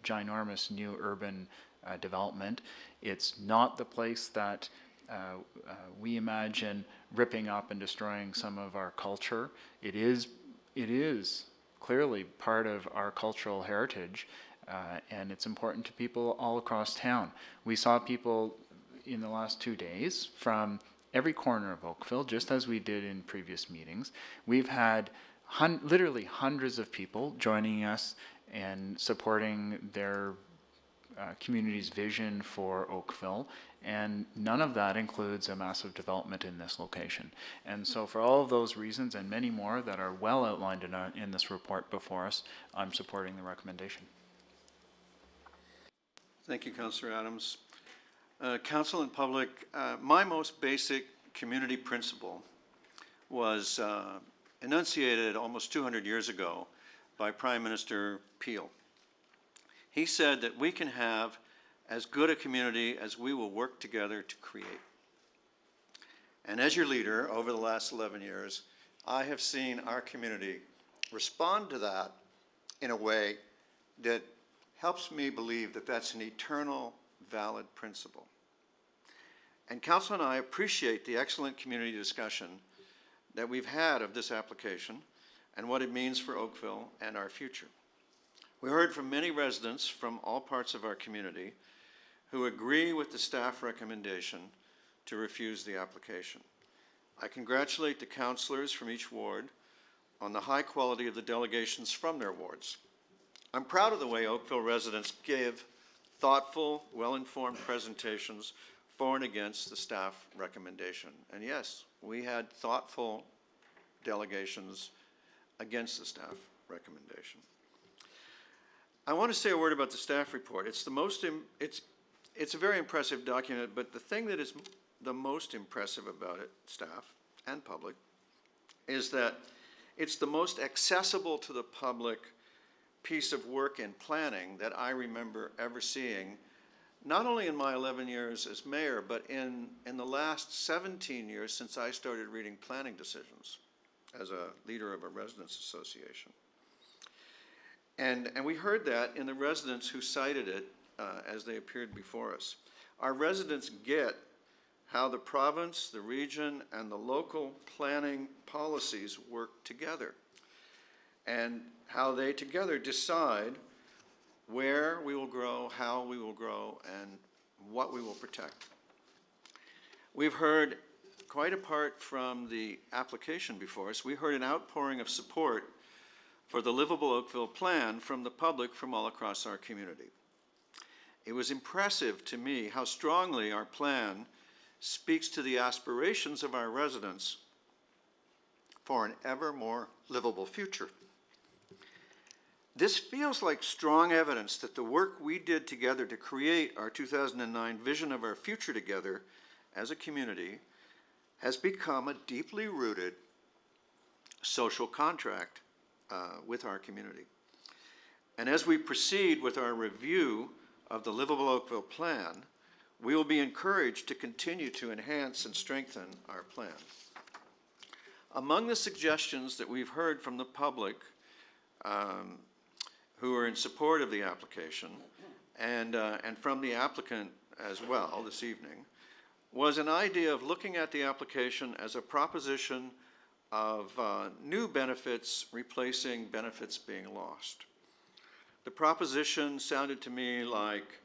ginormous new urban development. It's not the place that we imagine ripping up and destroying some of our culture. It is clearly part of our cultural heritage, and it's important to people all across town. We saw people in the last 2 days from every corner of Oakville, just as we did in previous meetings. We've had literally hundreds of people joining us and supporting their community's vision for Oakville, and none of that includes a massive development in this location. And so for all of those reasons and many more that are well outlined in this report before us, I'm supporting the recommendation. Thank you, Councillor Adams. Council and public, my most basic community principle was enunciated almost 200 years ago by Prime Minister Peel. He said that we can have as good a community as we will work together to create. And as your leader over the last 11 years, I have seen our community respond to that in a way that helps me believe that that's an eternal valid principle. And Council and I appreciate the excellent community discussion that we've had of this application and what it means for Oakville and our future. We heard from many residents from all parts of our community who agree with the staff recommendation to refuse the application. I congratulate the councillors from each ward on the high quality of the delegations from their wards. I'm proud of the way Oakville residents give thoughtful, well-informed presentations for and against the staff recommendation. And yes, we had thoughtful delegations against the staff recommendation. I want to say a word about the staff report. It's a very impressive document, but the thing that is the most impressive about it, staff and public, is that it's the most accessible to the public piece of work and planning that I remember ever seeing, not only in my 11 years as mayor, but in the last 17 years since I started reading planning decisions as a leader of a residents association. And we heard that in the residents who cited it as they appeared before us. Our residents get how the province, the region, and the local planning policies work together, and how they together decide where we will grow, how we will grow, and what we will protect. We've heard, quite apart from the application before us, we heard an outpouring of support for the Livable Oakville plan from the public from all across our community. It was impressive to me how strongly our plan speaks to the aspirations of our residents for an ever more livable future. This feels like strong evidence that the work we did together to create our 2009 vision of our future together as a community has become a deeply rooted social contract with our community. And as we proceed with our review of the Livable Oakville Plan, we will be encouraged to continue to enhance and strengthen our plan. Among the suggestions that we've heard from the public who are in support of the application and from the applicant as well this evening was an idea of looking at the application as a proposition of new benefits replacing benefits being lost. The proposition sounded to me like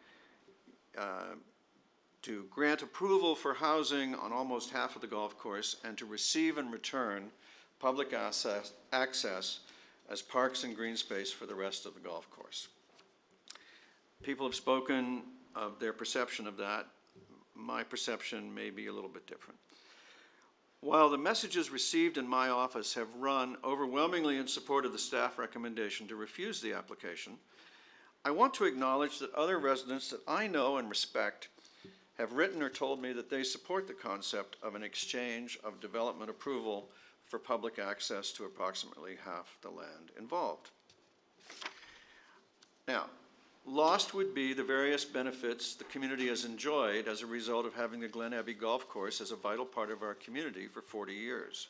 to grant approval for housing on almost half of the golf course and to receive in return public access as parks and green space for the rest of the golf course. People have spoken of their perception of that. My perception may be a little bit different. While the messages received in my office have run overwhelmingly in support of the staff recommendation to refuse the application, I want to acknowledge that other residents that I know and respect have written or told me that they support the concept of an exchange of development approval for public access to approximately half the land involved. Now, lost would be the various benefits the community has enjoyed as a result of having the Glen Abbey Golf Course as a vital part of our community for 40 years.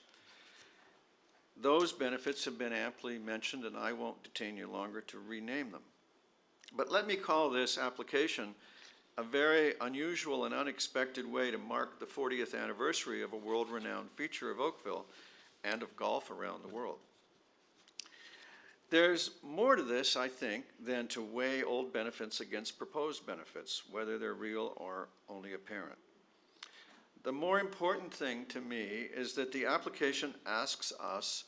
Those benefits have been amply mentioned, and I won't detain you longer to rename them. But let me call this application a very unusual and unexpected way to mark the 40th anniversary of a world-renowned feature of Oakville and of golf around the world. There's more to this, I think, than to weigh old benefits against proposed benefits, whether they're real or only apparent. The more important thing to me is that the application asks us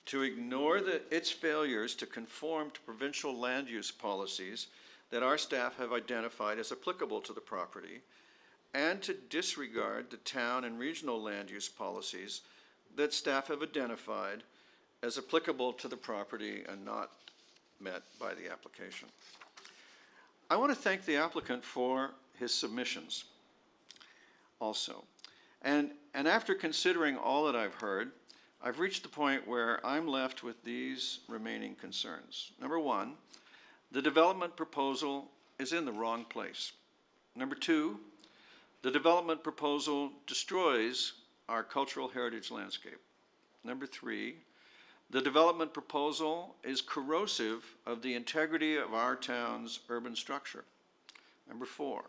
to ignore its failures to conform to provincial land use policies that our staff have identified as applicable to the property, and to disregard the town and regional land use policies that staff have identified as applicable to the property and not met by the application. I want to thank the applicant for his submissions also. And after considering all that I've heard, I've reached the point where I'm left with these remaining concerns. Number one, the development proposal is in the wrong place. Number two, the development proposal destroys our cultural heritage landscape. Number three, the development proposal is corrosive of the integrity of our town's urban structure. Number four,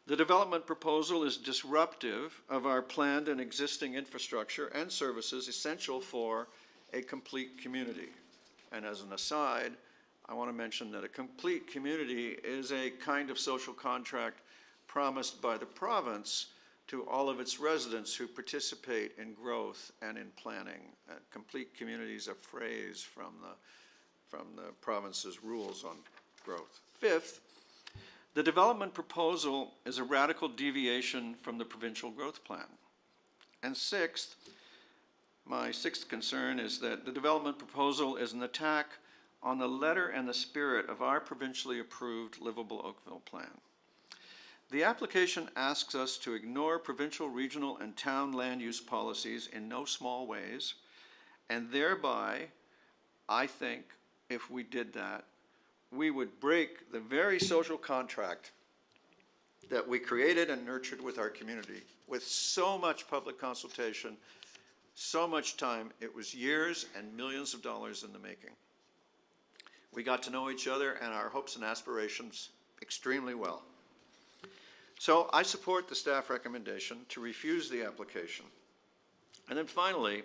the development proposal is disruptive of our planned and existing infrastructure and services essential for a complete community. And as an aside, I want to mention that a complete community is a kind of social contract promised by the province to all of its residents who participate in growth and in planning. Complete community is a phrase from the province's rules on growth. Fifth, the development proposal is a radical deviation from the provincial growth plan. And sixth, my sixth concern is that the development proposal is an attack on the letter and the spirit of our provincially approved Livable Oakville Plan. The application asks us to ignore provincial, regional, and town land use policies in no small ways, and thereby, I think, if we did that, we would break the very social contract that we created and nurtured with our community with so much public consultation, so much time. It was years and millions of dollars in the making. We got to know each other and our hopes and aspirations extremely well. So I support the staff recommendation to refuse the application. And then finally,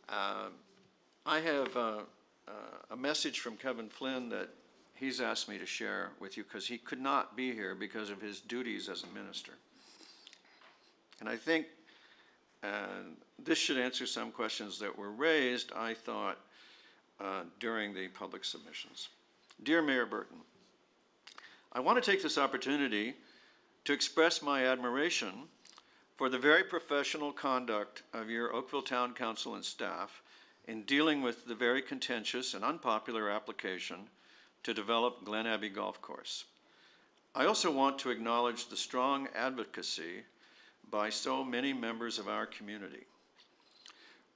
I have a message from Kevin Flynn that he's asked me to share with you because he could not be here because of his duties as a minister. And I think this should answer some questions that were raised, I thought, during the public submissions. Dear Mayor Burton, I want to take this opportunity to express my admiration for the very professional conduct of your Oakville Town Council and staff in dealing with the very contentious and unpopular application to develop Glen Abbey Golf Course. I also want to acknowledge the strong advocacy by so many members of our community.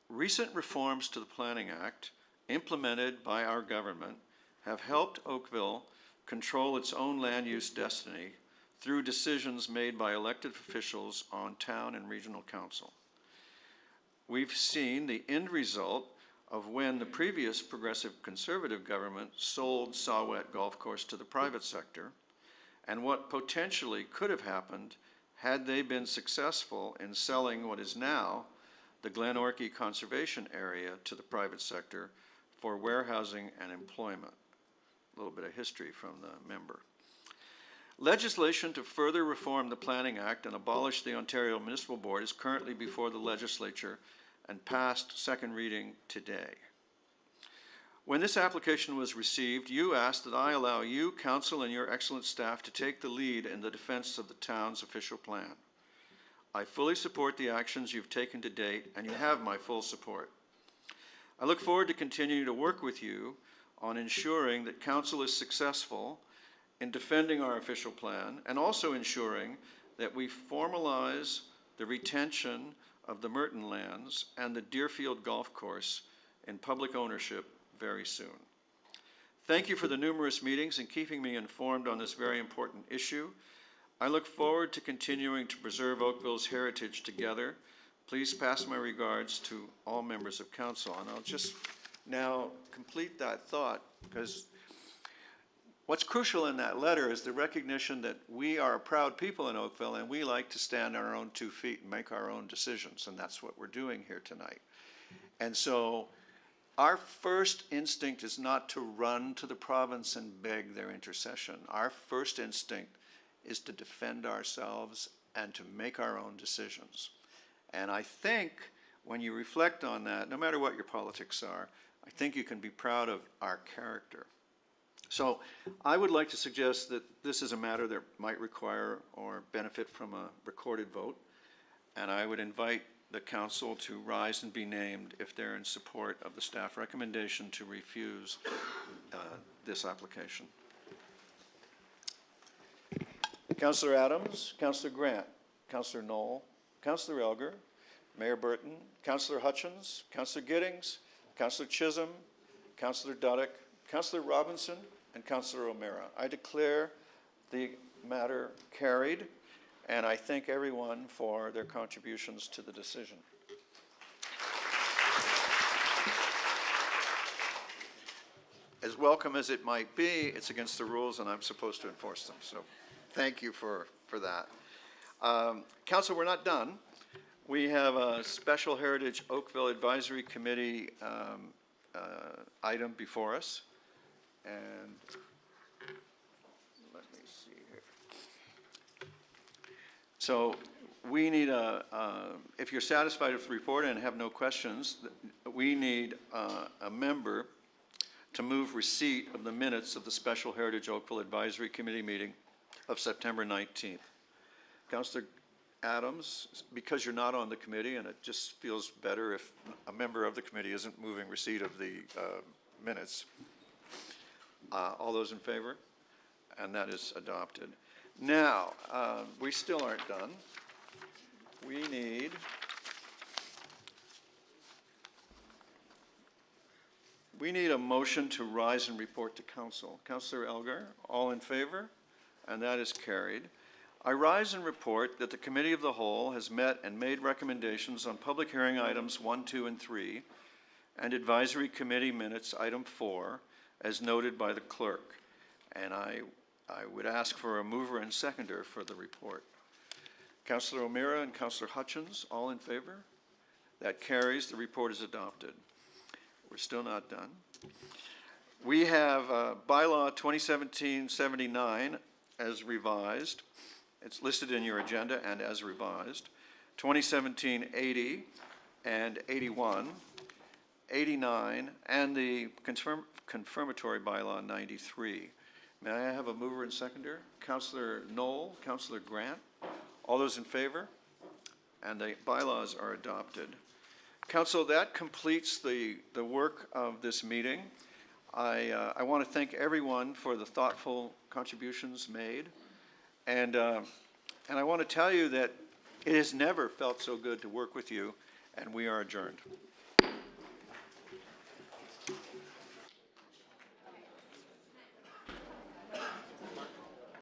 Recent reforms to the Planning Act, implemented by our government, have helped Oakville control its own land use destiny through decisions made by elected officials on town and regional council. We've seen the end result of when the previous progressive conservative government sold Sawet Golf Course to the private sector, and what potentially could have happened had they been successful in selling what is now the Glenorchy Conservation Area to the private sector for warehousing and employment. A little bit of history from the member. Legislation to further reform the Planning Act and abolish the Ontario Municipal Board is currently before the legislature and passed second reading today. When this application was received, you asked that I allow you, council, and your excellent staff to take the lead in the defense of the town's official plan. I fully support the actions you've taken to date, and you have my full support. I look forward to continuing to work with you on ensuring that council is successful in defending our official plan and also ensuring that we formalize the retention of the Merton lands and the Deerfield Golf Course in public ownership very soon. Thank you for the numerous meetings and keeping me informed on this very important issue. I look forward to continuing to preserve Oakville's heritage together. Please pass my regards to all members of council. And I'll just now complete that thought, because what's crucial in that letter is the recognition that we are a proud people in Oakville and we like to stand on our own 2 feet and make our own decisions, and that's what we're doing here tonight. And so our first instinct is not to run to the province and beg their intercession. Our first instinct is to defend ourselves and to make our own decisions. And I think when you reflect on that, no matter what your politics are, I think you can be proud of our character. So I would like to suggest that this is a matter that might require or benefit from a recorded vote, and I would invite the council to rise and be named if they're in support of the staff recommendation to refuse this application. Councillor Adams, Councillor Grant, Councillor Knoll, Councillor Elgar, Mayor Burton, Councillor Hutchins, Councillor Giddings, Councillor Chisholm, Councillor Duddick, Councillor Robinson, and Councillor O'Meara. I declare the matter carried, and I thank everyone for their contributions to the decision. As welcome as it might be, it's against the rules and I'm supposed to enforce them, so thank you for that. Council, we're not done. We have a Special Heritage Oakville Advisory Committee item before us. And let me see here. So we need if you're satisfied with the report and have no questions, we need a member to move receipt of the minutes of the Special Heritage Oakville Advisory Committee meeting of September 19th. Councillor Adams, because you're not on the committee, and it just feels better if a member of the committee isn't moving receipt of the minutes. All those in favor? And that is adopted. Now, we still aren't done. We need a motion to rise and report to council. Councillor Elgar, all in favor? And that is carried. I rise and report that the Committee of the Whole has met and made recommendations on public hearing items 1, 2, and 3, and advisory committee minutes item 4, as noted by the clerk. And I would ask for a mover and seconder for the report. Councillor O'Meara and Councillor Hutchins, all in favor? That carries. The report is adopted. We're still not done. We have bylaw 2017-79 as revised. It's listed in your agenda and as revised. 2017-80 and 81, 89, and the confirmatory bylaw 93. May I have a mover and seconder? Councillor Knoll, Councillor Grant. All those in favor? And the bylaws are adopted. Council, that completes the work of this meeting. I want to thank everyone for the thoughtful contributions made. And I want to tell you that It has never felt so good to work with you, and we are adjourned.